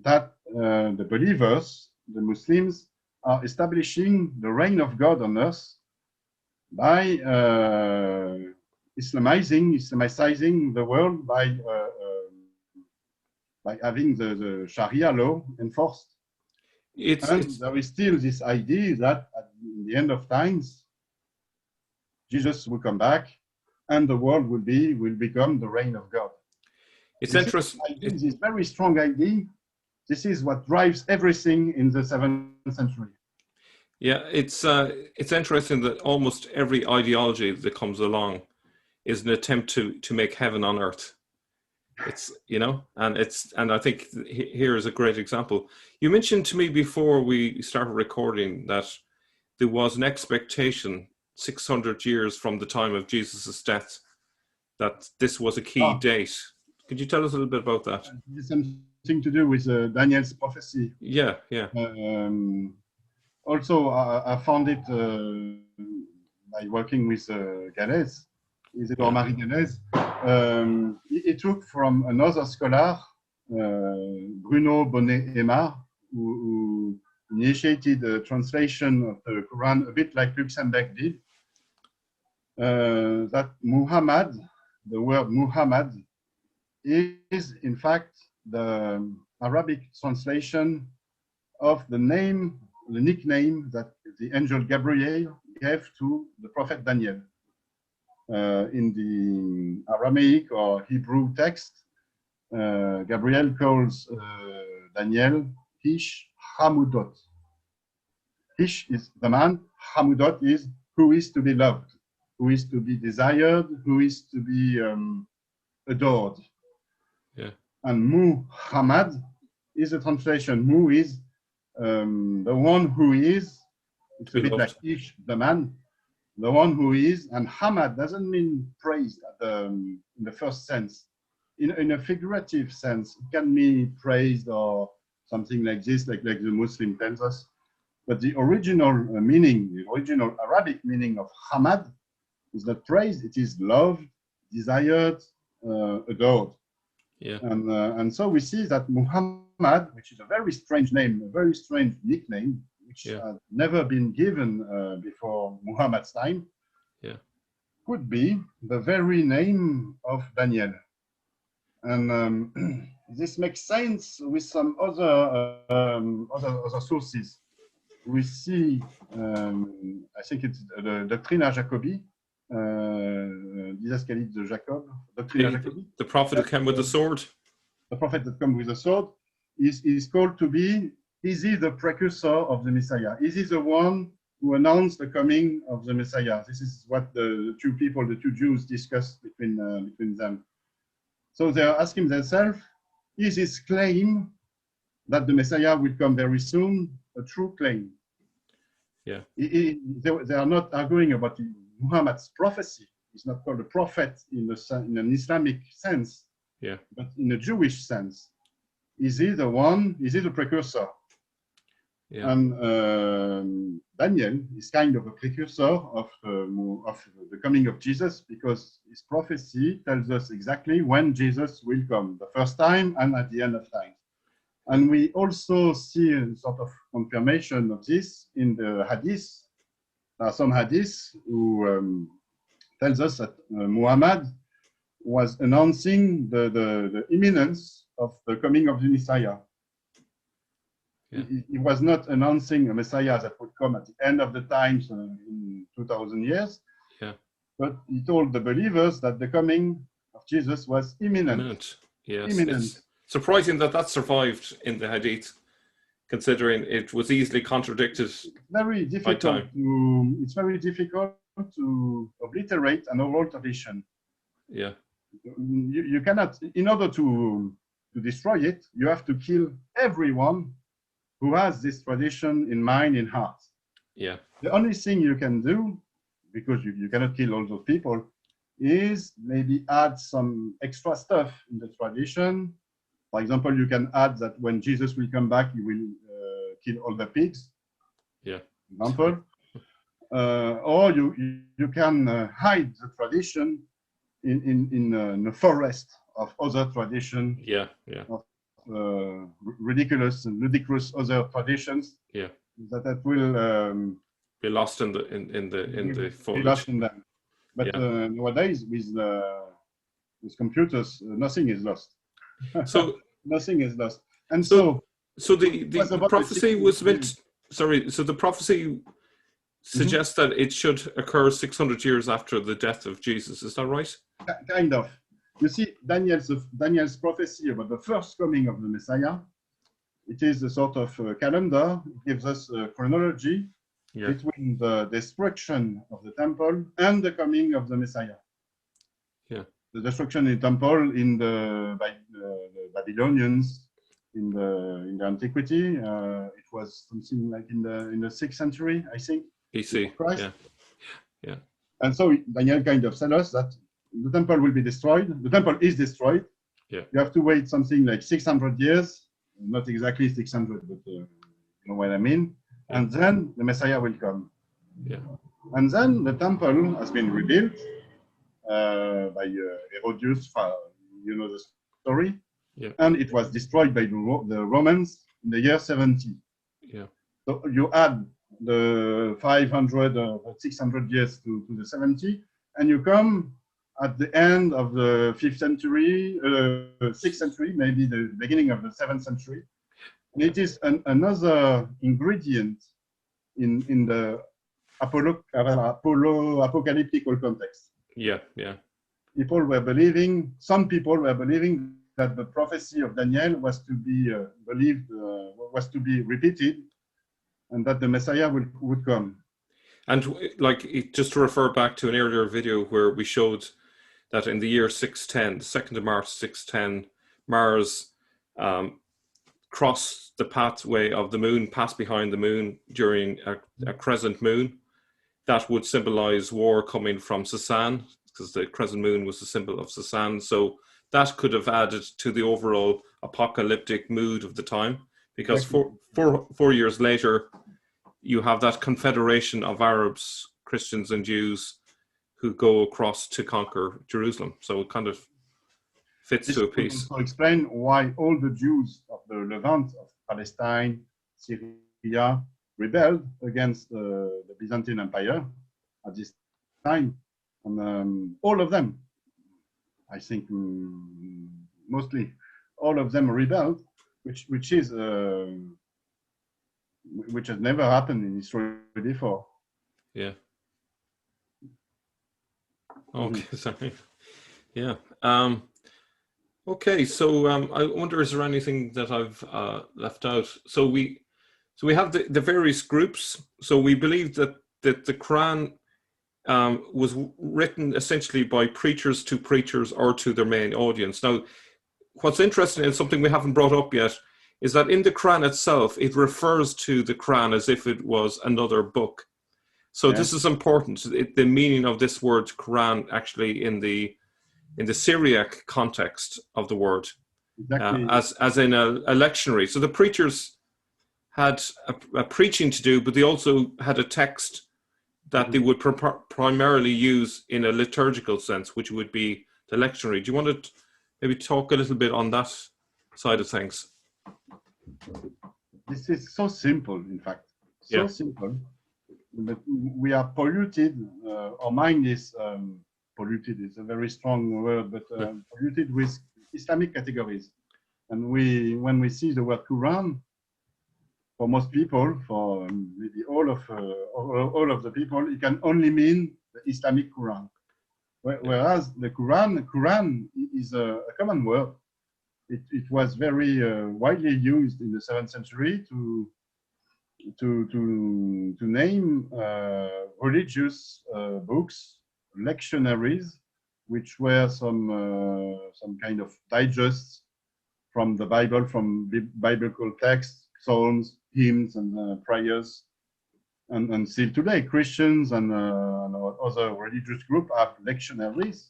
that the believers, the Muslims, are establishing the reign of God on earth by Islamicizing the world by having the Sharia law enforced. There is still this idea that at the end of times, Jesus will come back, and the world will become the reign of God. It's interesting. This very strong idea. This is what drives everything in the 7th century. Yeah, it's interesting that almost every ideology that comes along is an attempt to make heaven on earth. It's, you know, and I think here is a great example. You mentioned to me before we started recording that there was an expectation 600 years from the time of Jesus' death that this was a key date. Could you tell us a little bit about that? It's something to do with Daniel's prophecy. Yeah. Also, I found it by working with Galès, Isidore Marie Galès. He took from another scholar, Bruno Bonnet-Aymar, who initiated a translation of the Quran a bit like Luxembourg did, that Muhammad, the word Muhammad, is in fact the Arabic translation of the nickname that the angel Gabriel gave to the prophet Daniel. In the Aramaic or Hebrew text, Gabriel calls Daniel Ish Hamudot. Ish is the man, Hamudot is who is to be loved, who is to be desired, who is to be adored. Yeah. And Muhammad is a translation. Mu is the one who is. It's a bit like Ish, the man, the one who is. And Hamad doesn't mean praised in the first sense. In a figurative sense, it can be praised or something like this, like the Muslim tells us. But the original meaning, the original Arabic meaning of Hamad is not praised, it is loved, desired, adored. Yeah. And so we see that Muhammad, which is a very strange name, a very strange nickname, which had never been given before Muhammad's time, could be the very name of Daniel. And this makes sense with some other sources. We see, I think it's the Doctrina Jacobi, Didascalie de Jacob, Doctrina Jacobi. The prophet who came with the sword. The prophet that comes with the sword is called to be, is he the precursor of the Messiah? Is he the one who announced the coming of the Messiah? This is what the two people, the two Jews discussed between them. So they are asking themselves, is his claim that the Messiah will come very soon a true claim? Yeah. They are not arguing about Muhammad's prophecy. He's not called a prophet in an Islamic sense, but in a Jewish sense. Is he the one? Is he the precursor? Yeah. And Daniel is kind of a precursor of the coming of Jesus, because his prophecy tells us exactly when Jesus will come, the first time and at the end of time. And we also see a sort of confirmation of this in the hadith. There are some hadiths who tells us that Muhammad was announcing the imminence of the coming of the Messiah. Yeah. He was not announcing a Messiah that would come at the end of the times in 2000 years, but he told the believers that the coming of Jesus was imminent. Yes. Imminent. It's surprising that survived in the Hadith, considering it was easily contradicted. It's very difficult to obliterate an oral tradition. Yeah. you cannot, in order to destroy it, you have to kill everyone who has this tradition in mind, in heart. Yeah. The only thing you can do, because you cannot kill all those people, is maybe add some extra stuff in the tradition. For example, you can add that when Jesus will come back, he will kill all the pigs. Yeah. For example. Or you can hide the tradition in a forest of other tradition. Yeah. Yeah. Of ridiculous and ludicrous other traditions. Yeah. That will be lost in the foliage. Be lost in them. But yeah. Nowadays with computers, nothing is lost. So nothing is lost. And so the prophecy was meant. Sorry. So the prophecy suggests that it should occur 600 years after the death of Jesus. Is that right? Kind of. You see, Daniel's prophecy about the first coming of the Messiah, it is a sort of calendar. It gives us a chronology between the destruction of the temple and the coming of the Messiah. Yeah. The destruction in the temple by the Babylonians in the antiquity. It was something like in the 6th century, I think. BC. Christ. Yeah. Yeah. And so Daniel kind of tells us that the temple will be destroyed. The temple is destroyed. Yeah. You have to wait something like 600 years, not exactly 600, but you know what I mean. Yeah. And then the Messiah will come. Yeah. And then the temple has been rebuilt by Herodias. You know the story. Yeah. And it was destroyed by the Romans in the year 70. Yeah. So you add the 500 or 600 years to the 70, and you come at the end of the 5th century, 6th century, maybe the beginning of the 7th century. And it is another ingredient in the apocalyptic context. Yeah, yeah. Some people were believing that the prophecy of Daniel was to be was to be repeated, and that the Messiah would come. And like, just to refer back to an earlier video where we showed that in the year 610, the 2nd of March 610, Mars crossed the pathway of the moon, passed behind the moon during a crescent moon. That would symbolize war coming from Sasan, because the crescent moon was the symbol of Sasan. So that could have added to the overall apocalyptic mood of the time, because four years later, you have that confederation of Arabs, Christians, and Jews who go across to conquer Jerusalem. So it kind of fits to a piece. To explain why all the Jews of the Levant, of Palestine, Syria, rebelled against the Byzantine Empire at this time. And all of them, I think mostly all of them rebelled, which has never happened in history before. Yeah. Okay, sorry. Yeah. Okay, so I wonder, is there anything that I've left out? So we have the various groups. So we believe that the Quran was written essentially by preachers to preachers or to their main audience. Now, what's interesting and something we haven't brought up yet is that in the Quran itself, it refers to the Quran as if it was another book. So this is important. The meaning of this word Quran actually in the Syriac context of the word, as in a lectionary. So the preachers had a preaching to do, but they also had a text that they would primarily use in a liturgical sense, which would be the lectionary. Do you want to maybe talk a little bit on that side of things? This is so simple, in fact. So simple. But we are polluted. Our mind is polluted. It's a very strong word, but polluted with Islamic categories. And when we see the word Quran, for most people, for maybe all of the people, it can only mean the Islamic Quran. Whereas the Quran is a common word. It was very widely used in the 7th century to name religious books, lectionaries, which were some kind of digests from the Bible, from biblical texts, psalms, hymns, and prayers. And still today, Christians and other religious groups have lectionaries.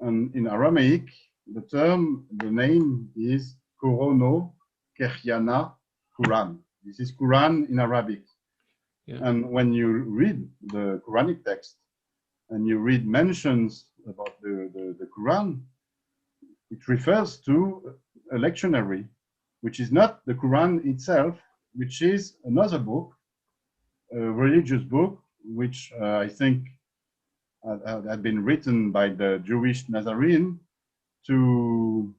And in Aramaic, the name is Korono Kehyana Quran. This is Quran in Arabic. Yeah. And when you read the Quranic text and you read mentions about the Quran, it refers to a lectionary, which is not the Quran itself, which is another book, a religious book, which I think had been written by the Jewish Nazarene to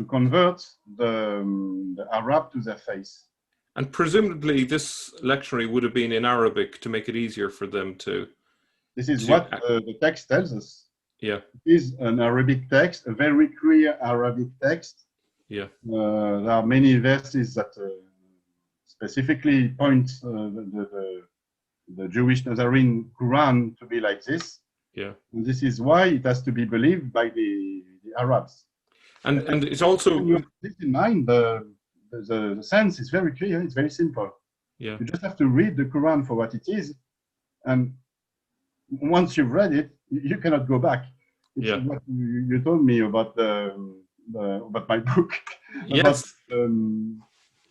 convert the Arab to their faith. And presumably this lectionary would have been in Arabic to make it easier for them to... This is what the text tells us. Yeah. It is an Arabic text, a very clear Arabic text. Yeah. There are many verses that specifically point the Jewish Nazarene Quran to be like this. Yeah. And this is why it has to be believed by the Arabs. And it's also... When you have this in mind, the sense is very clear, it's very simple. Yeah. You just have to read the Quran for what it is, and once you've read it, you cannot go back. It's Yeah. what you told me about about my book. Yes. About,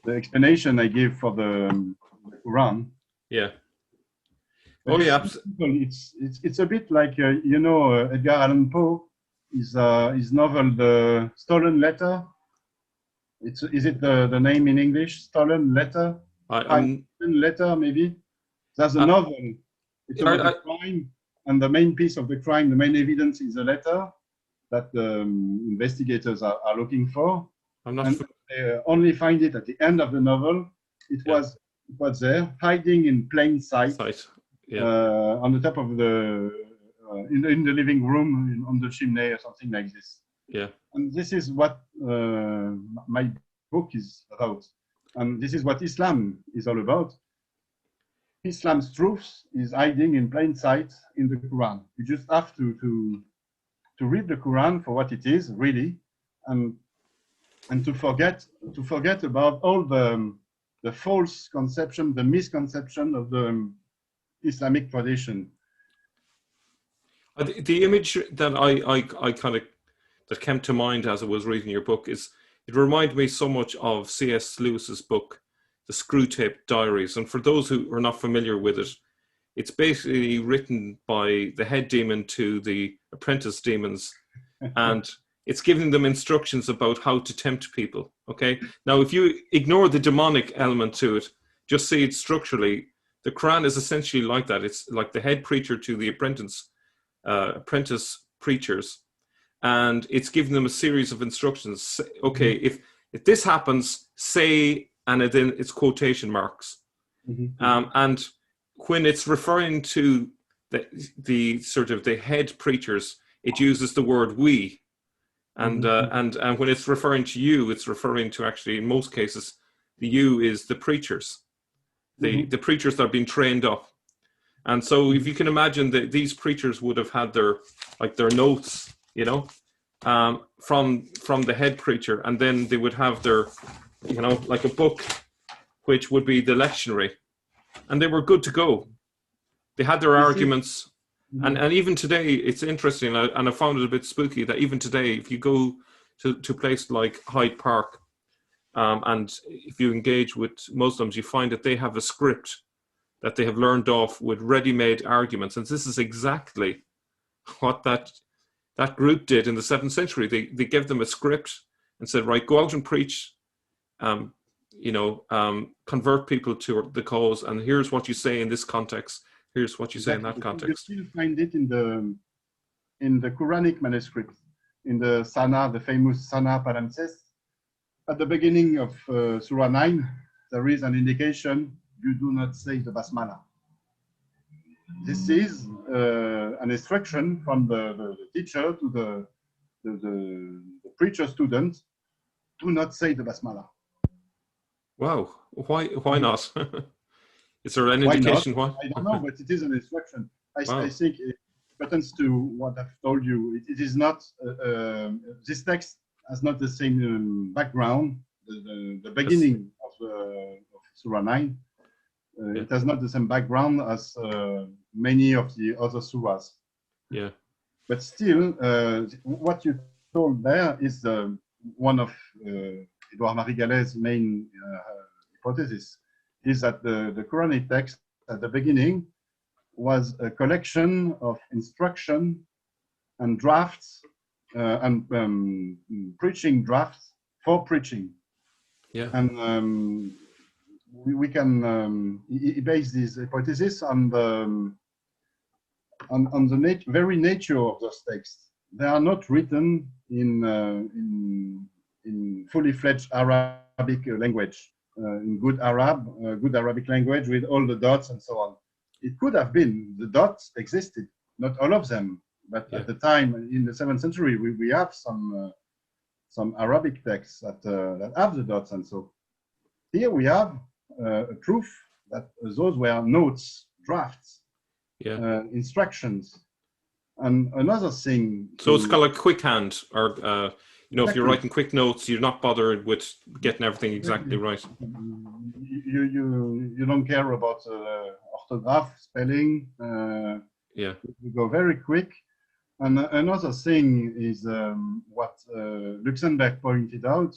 the explanation I give for the Quran. Yeah. But Oh yeah. it's a bit like Edgar Allan Poe, his novel The Stolen Letter. Is it the name in English? Stolen Letter? Stolen Letter, maybe? There's a novel. It's about a crime, and the main piece of the crime, the main evidence is a letter that the investigators are looking for. I'm not... And they only find it at the end of the novel. It was there, hiding in plain sight. Yeah. On the top of in the living room, on the chimney or something like this. Yeah. And this is what my book is about. And this is what Islam is all about. Islam's truth is hiding in plain sight in the Quran. You just have to read the Quran for what it is, really, and to forget about all the false conception, the misconception of the Islamic tradition. The image that I kind of that came to mind as I was reading your book is, it reminded me so much of C.S. Lewis's book, The Screwtape Diaries. And for those who are not familiar with it, it's basically written by the head demon to the apprentice demons, and it's giving them instructions about how to tempt people. Okay. Now, if you ignore the demonic element to it, just see it structurally, the Quran is essentially like that. It's like the head preacher to the apprentice preachers. And it's giving them a series of instructions. Okay, if this happens, say, and then it's quotation marks. Mm-hmm. And when it's referring to the sort of the head preachers, it uses the word we. And and when it's referring to you, it's referring to, actually, in most cases, the you is the preachers, the preachers that are being trained up. And so if you can imagine that these preachers would have had their notes, from the head preacher, and then they would have their, like a book, which would be the lectionary, and they were good to go. They had their arguments, and even today, it's interesting, and I found it a bit spooky that even today, if you go to a place like Hyde Park, and if you engage with Muslims, you find that they have a script that they have learned off with ready-made arguments. And this is exactly what that group did in the 7th century. They gave them a script and said, right, go out and preach, convert people to the cause, and here's what you say in this context, here's what you say in that context. You still find it in the Quranic manuscript, in the Sana, the famous Sana Palimpsest. At the beginning of Surah 9, there is an indication, you do not say the Basmala. This is an instruction from the teacher to the preacher student, do not say the Basmala. Wow, why not? Is there an indication why? I don't know, but it is an instruction. I think buttons to what I've told you. It is not, this text has not the same background, the beginning of Surah 9. It has not the same background as many of the other surahs. Yeah. But still, what you told there is one of Edouard Marie Gallet's main hypothesis, is that the Quranic text at the beginning was a collection of instruction and drafts and preaching drafts for preaching. Yeah. And we can base this hypothesis on the very nature of those texts. They are not written in fully fledged Arabic language, in good Arabic language with all the dots and so on. It could have been, the dots existed, not all of them, but at the time in the 7th century, we have some Arabic texts that have the dots, and so here we have a proof that those were notes, drafts, instructions. And another thing. So it's kind of like quick hand, or if you're writing quick notes, you're not bothered with getting everything exactly right. You don't care about orthograph, spelling. You go very quick. And another thing is what Luxemburg pointed out.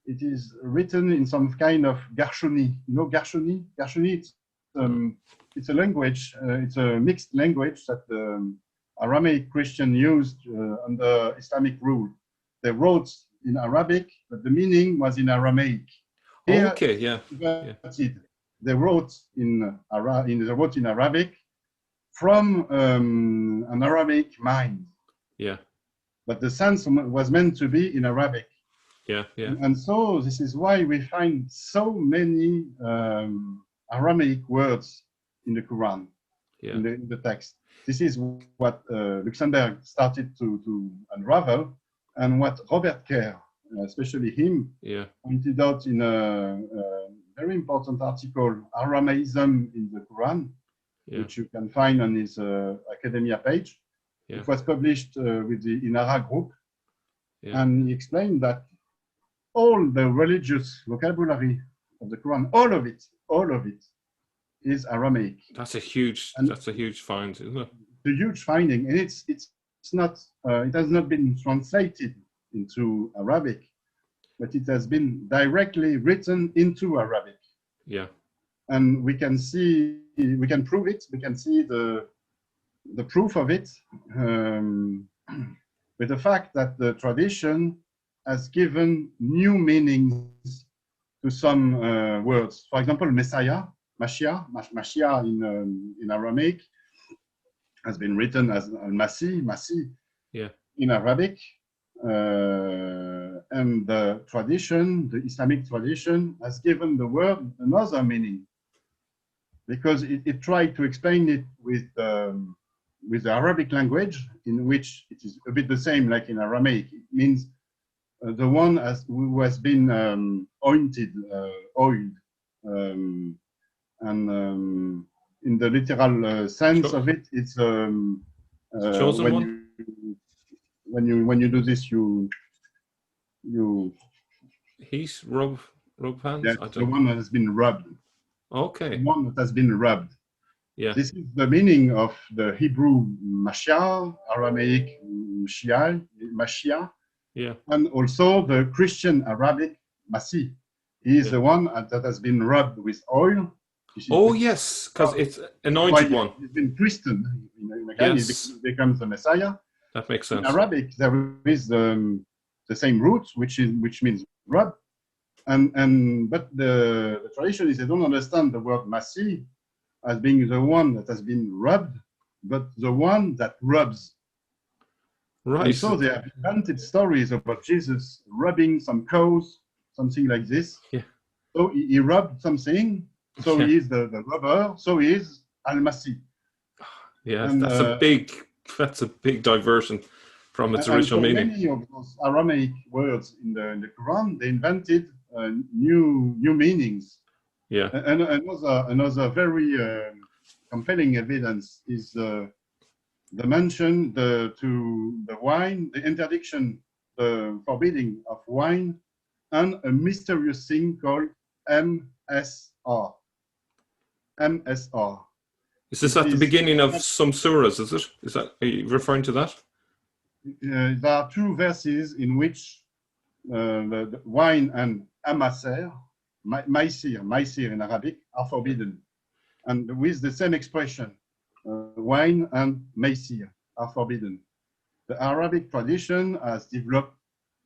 It is written in some kind of Garshuni. You know Garshuni? Garshuni, it's a language, it's a mixed language that the Aramaic Christian used under Islamic rule. They wrote in Arabic, but the meaning was in Aramaic. Here, they wrote in Arabic from an Aramaic mind. Yeah. But the sense was meant to be in Arabic. Yeah. And so this is why we find so many Aramaic words in the Quran, in the text. This is what Luxemburg started to unravel, and what Robert Kerr, especially him, pointed out in a very important article, Aramaism in the Quran, which you can find on his academia page. It was published with the Inara group, and he explained that all the religious vocabulary of the Quran, all of it is Aramaic. That's a huge find, isn't it? A huge finding, and it's not, it has not been translated into Arabic, but it has been directly written into Arabic. Yeah. And we can prove it. We can see the proof of it with the fact that the tradition has given new meanings to some words. For example, Messiah, Mashiach in Aramaic has been written as Masih in Arabic. And the tradition, the Islamic tradition, has given the word another meaning, because it tried to explain it with the Arabic language, in which it is a bit the same like in Aramaic. It means the one who has been oiled, and in the literal sense of it, it's when you do this, you heat, rub hands. That's the one that has been rubbed. Okay. The one that has been rubbed. Yeah. This is the meaning of the Hebrew Mashiach, Aramaic Mashiach, and also the Christian Arabic Masih. He is the one that has been rubbed with oil. Oh yes, because it's anointed one. He's been christened. Again, he becomes the Messiah. That makes sense. In Arabic, there is the same root, which means rub, but the tradition is they don't understand the word Masih as being the one that has been rubbed, but the one that rubs. Right. And so they have invented stories about Jesus rubbing some cows, something like this. Yeah. So he rubbed something. So he is the rubber. So he is Al-Masih. Yeah, and, that's a big diversion from its original meaning. Many of those Aramaic words in the Quran, they invented new meanings. Yeah. And another very compelling evidence is the mention to the wine, the interdiction, the forbidding of wine, and a mysterious thing called MSR. MSR. Is this It at the is, beginning of some surahs, is it? Is that, are you referring to that? there are two verses in which the wine and amaser, maisir in Arabic, are forbidden. And with the same expression, wine and maisir are forbidden. The Arabic tradition has developed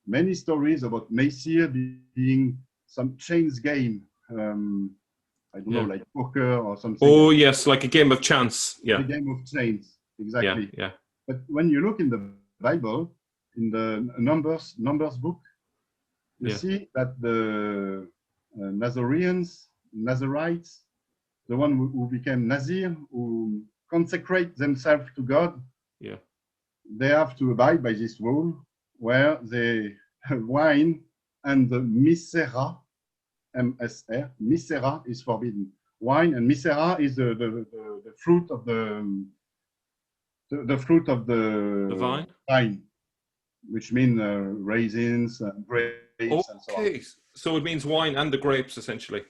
many stories about maisir being some chains game. I don't know, like poker or something. Oh, yes, like a game of chance. Yeah. The game of chains, exactly. Yeah. But when you look in the Bible, in the Numbers book, you see that the Nazarites, the one who became Nazir, who consecrate themselves to God, they have to abide by this rule where the wine and the misera, MSR, misera is forbidden. Wine and misera is the fruit of the fruit of the vine, which mean raisins and grapes and so on. Okay, so it means wine and the grapes essentially.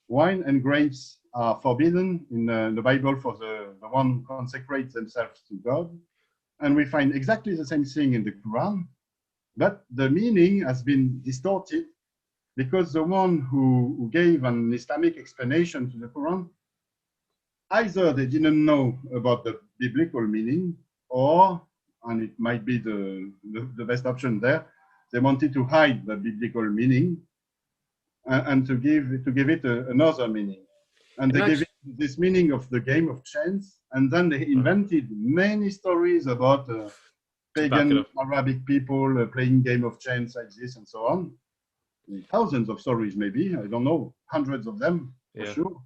Wine and grapes are forbidden in the Bible for the one who consecrates themselves to God. And we find exactly the same thing in the Quran, but the meaning has been distorted because the one who gave an Islamic explanation to the Quran, either they didn't know about the biblical meaning, or, and it might be the best option there, they wanted to hide the biblical meaning and to give it another meaning. And they gave it this meaning of the game of chance, and then they invented many stories about pagan Arabic people playing game of chance like this and so on. Thousands of stories, maybe, I don't know, hundreds of them for sure.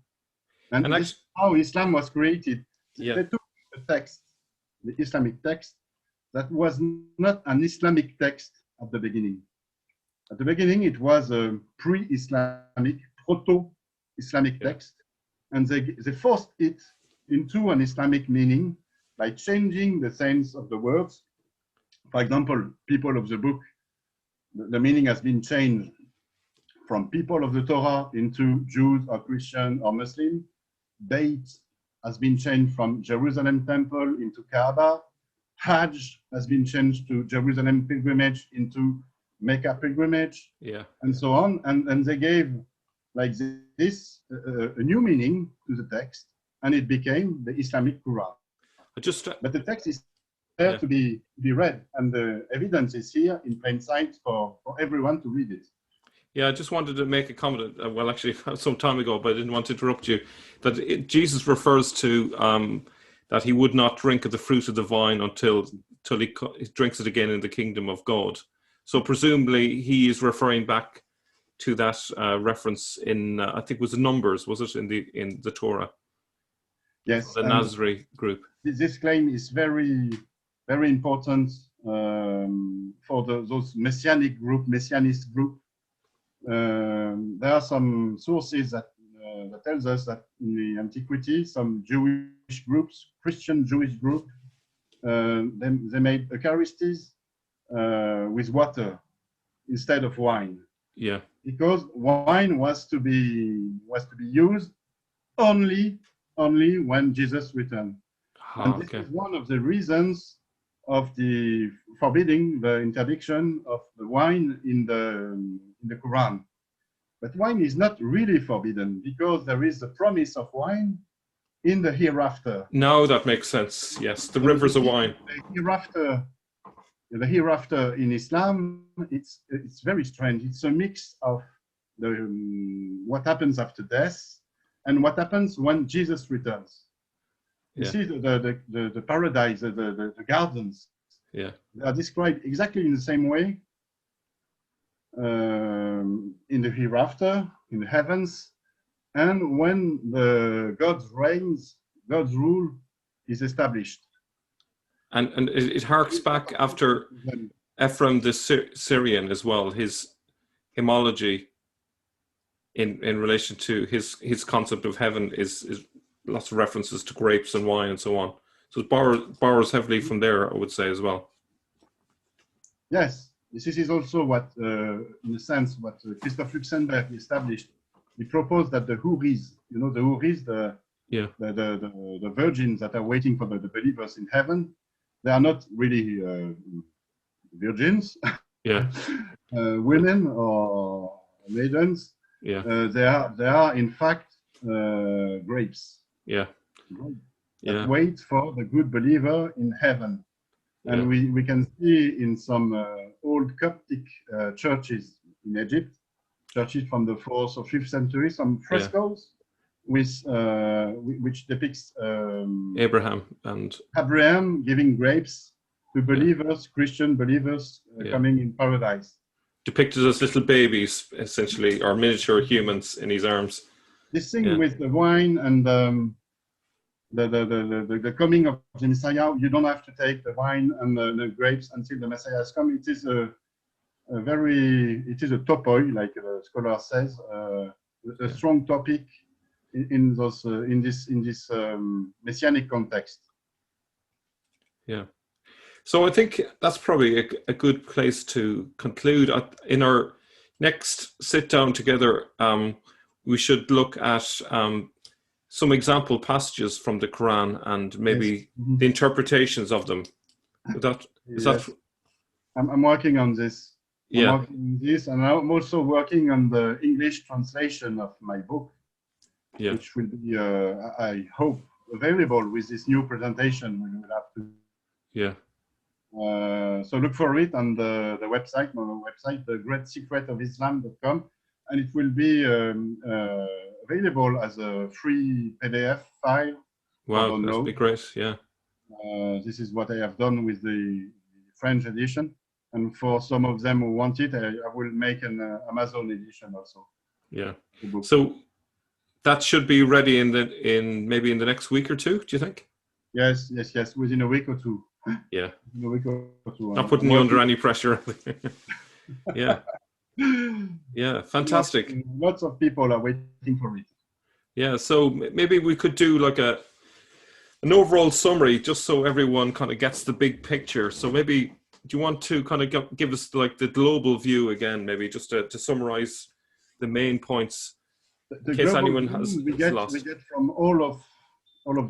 And this is how Islam was created. They took a text, the Islamic text, that was not an Islamic text at the beginning. At the beginning, it was a pre-Islamic, proto-Islamic text, and they forced it into an Islamic meaning by changing the sense of the words. For example, people of the book, the meaning has been changed from people of the Torah into Jews or Christian or Muslim. Date has been changed from Jerusalem temple into Kaaba. Hajj has been changed to Jerusalem pilgrimage into Mecca pilgrimage, and so on. And they gave like this a new meaning to the text, and it became the Islamic Quran. But the text is there to be read, and the evidence is here in plain sight for everyone to read it. Yeah, I just wanted to make a comment, well, actually, some time ago, but I didn't want to interrupt you, that Jesus refers to that he would not drink of the fruit of the vine until he drinks it again in the kingdom of God. So presumably he is referring back to that reference in, I think it was the Numbers, was it, in the Torah? Yes. The Nazari group. This claim is very, very important for those Messianist group. There are some sources that tells us that in the antiquity, some Jewish groups, Christian Jewish group, they made Eucharisties with water instead of wine. Yeah. Because wine was to be used only when Jesus returned. And this is one of the reasons of the forbidding the interdiction of the wine in the Quran. But wine is not really forbidden because there is a promise of wine in the hereafter. Now that makes sense. Yes, the rivers of wine. The hereafter in Islam, it's very strange. It's a mix of what happens after death and what happens when Jesus returns. You see the paradise, the gardens. Yeah, they are described exactly in the same way in the hereafter, in the heavens, and when God's reigns, God's rule is established. And it harks back after Ephraim the Syrian as well, his hymnology in relation to his concept of heaven is lots of references to grapes and wine and so on. So it borrows heavily from there, I would say, as well. Yes, this is also what, in a sense, what Christoph Luxenberg established. He proposed that the Houris, you know, the Houris, the virgins that are waiting for the believers in heaven, they are not really virgins, Yeah, women or maidens. yeah, They are in fact grapes. yeah, That yeah, wait for the good believer in heaven. And yeah, we can see in some old Coptic churches in Egypt, churches from the 4th or 5th century, some frescoes with which depicts Abraham and Abraham giving grapes to believers, Christian believers coming in paradise. Depicted as little babies, essentially, or miniature humans in his arms. This thing with the wine and the coming of the Messiah, you don't have to take the wine and the grapes until the Messiah has come. It is a topoi, like the scholar says, a strong topic in this messianic context. Yeah. So I think that's probably a good place to conclude. In our next sit down together, we should look at some example passages from the Quran and maybe the interpretations of them. I'm working on this. Yeah. I'm working on this, and I'm also working on the English translation of my book, which will be, I hope, available with this new presentation. We will have to. Yeah. So look for it on the website, thegreatsecretofislam.com, and it will be available as a free PDF file. Wow, that'd be great. Yeah. This is what I have done with the French edition, and for some of them who want it, I will make an Amazon edition also. Yeah. So that should be ready maybe in the next week or two. Do you think? Yes. Within a week or two. Yeah. In a week or two. Not putting you under any pressure. Yeah. Yeah. Fantastic. Lots of people are waiting for it. Yeah. So maybe we could do like an overall summary, just so everyone kind of gets the big picture. So maybe, do you want to kind of give us like the global view again, maybe just to summarize the main points in case anyone has lost. We get from all of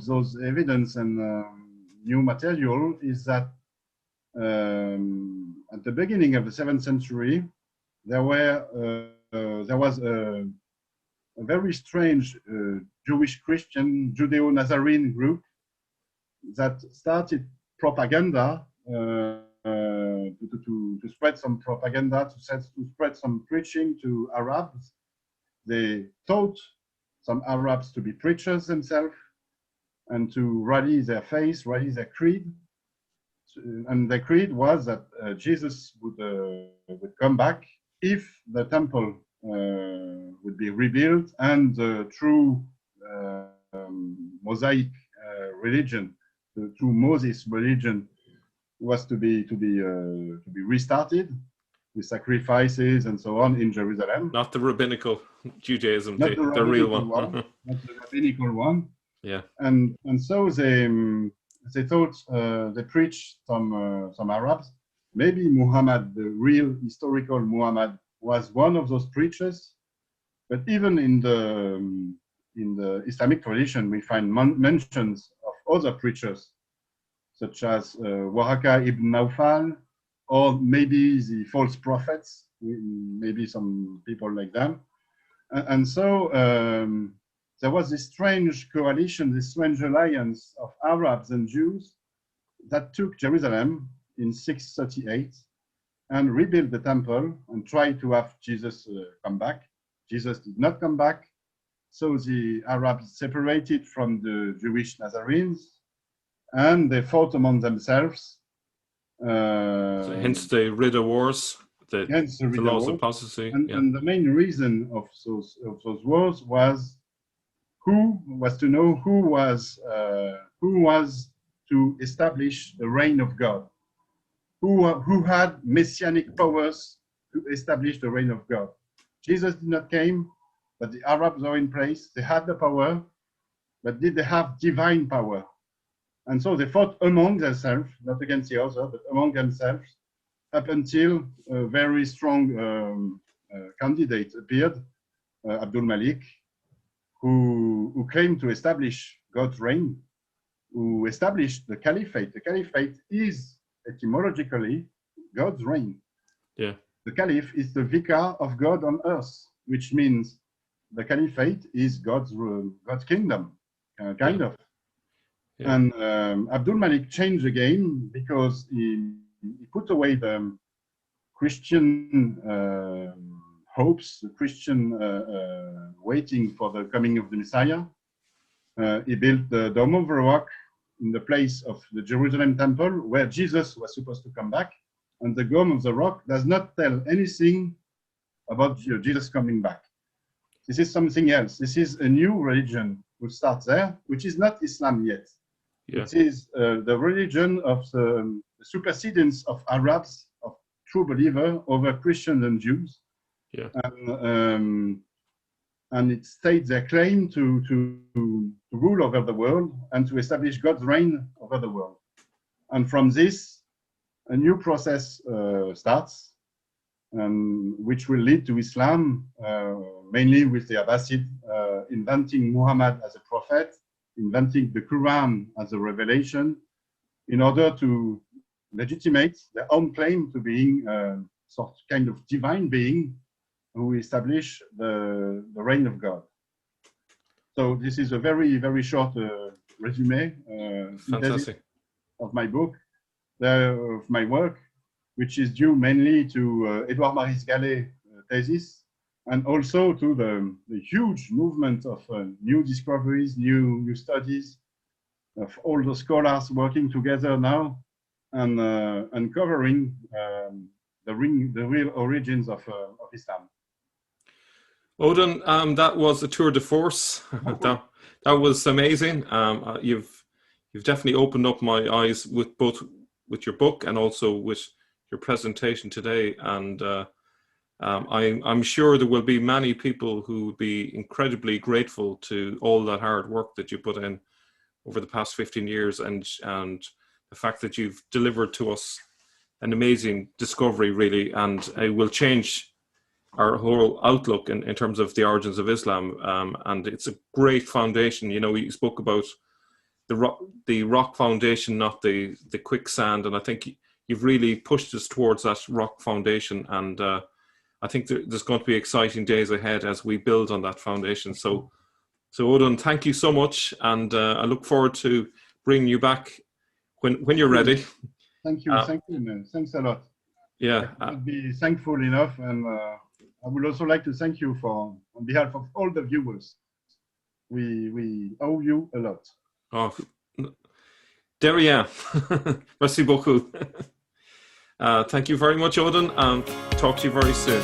those evidence and new material is that at the beginning of the 7th century, there was a very strange Jewish Christian Judeo-Nazarene group that started propaganda to spread some propaganda, to spread some preaching to Arabs. They taught some Arabs to be preachers themselves and to rally their faith, rally their creed. And the creed was that Jesus would come back if the temple would be rebuilt and the true Mosaic religion, the true Moses religion, was to be restarted with sacrifices and so on in Jerusalem. Not the rabbinical Judaism, the real one. Not the rabbinical one. Yeah. And so they thought they preached some Arabs. Maybe Muhammad, the real historical Muhammad, was one of those preachers. But even in the Islamic tradition, we find mentions of other preachers, such as Waraka ibn Nawfal, or maybe the false prophets, maybe some people like them. And so there was this strange coalition, this strange alliance of Arabs and Jews that took Jerusalem in 638 and rebuilt the temple and tried to have Jesus come back. Jesus did not come back. So the Arabs separated from the Jewish Nazarenes and they fought among themselves. So hence the Ridda Wars, the laws of apostasy. And the main reason of those wars was who was to establish the reign of God, who had messianic powers to establish the reign of God. Jesus did not came, but the Arabs are in place. They had the power, but did they have divine power? And so they fought among themselves, not against the other, but among themselves, up until a very strong candidate appeared, Abdul Malik, who came to establish God's reign, who established the caliphate. The caliphate is etymologically God's reign. Yeah. The caliph is the vicar of God on earth, which means the caliphate is God's kingdom, kind of. Yeah. And Abdul Malik changed the game because he put away the Christian hopes, the Christian waiting for the coming of the Messiah. He built the Dome of the Rock in the place of the Jerusalem temple where Jesus was supposed to come back. And the Dome of the Rock does not tell anything about Jesus coming back. This is something else. This is a new religion which starts there, which is not Islam yet. Yeah. It is the religion of the supersedence of Arabs, of true believer over Christians and Jews. Yeah. And it states their claim to rule over the world and to establish God's reign over the world. And from this, a new process starts, which will lead to Islam, mainly with the Abbasid inventing Muhammad as a prophet, inventing the Quran as a revelation, in order to legitimate their own claim to being sort of kind of divine being who establish the reign of God. So this is a very, very short resume of my book, of my work, which is due mainly to Edouard Maurice Gallet thesis, and also to the huge movement of new discoveries, new studies, of all the scholars working together now and uncovering the real origins of Islam. Odin, that was a tour de force. that was amazing. You've definitely opened up my eyes with your book and also with your presentation today. And I'm sure there will be many people who would be incredibly grateful to all that hard work that you put in over the past 15 years and the fact that you've delivered to us an amazing discovery, really, and it will change our whole outlook in terms of the origins of Islam. And it's a great foundation. You know, you spoke about the rock foundation, not the quicksand. And I think you've really pushed us towards that rock foundation. And I think there's going to be exciting days ahead as we build on that foundation. So Odin, thank you so much. And I look forward to bringing you back when you're ready. Thank you. Thank you, man. Thanks a lot. Yeah. I would be thankful enough. And I would also like to thank you on behalf of all the viewers. We owe you a lot. Oh, de rien. Merci beaucoup. Thank you very much, Odin, and talk to you very soon.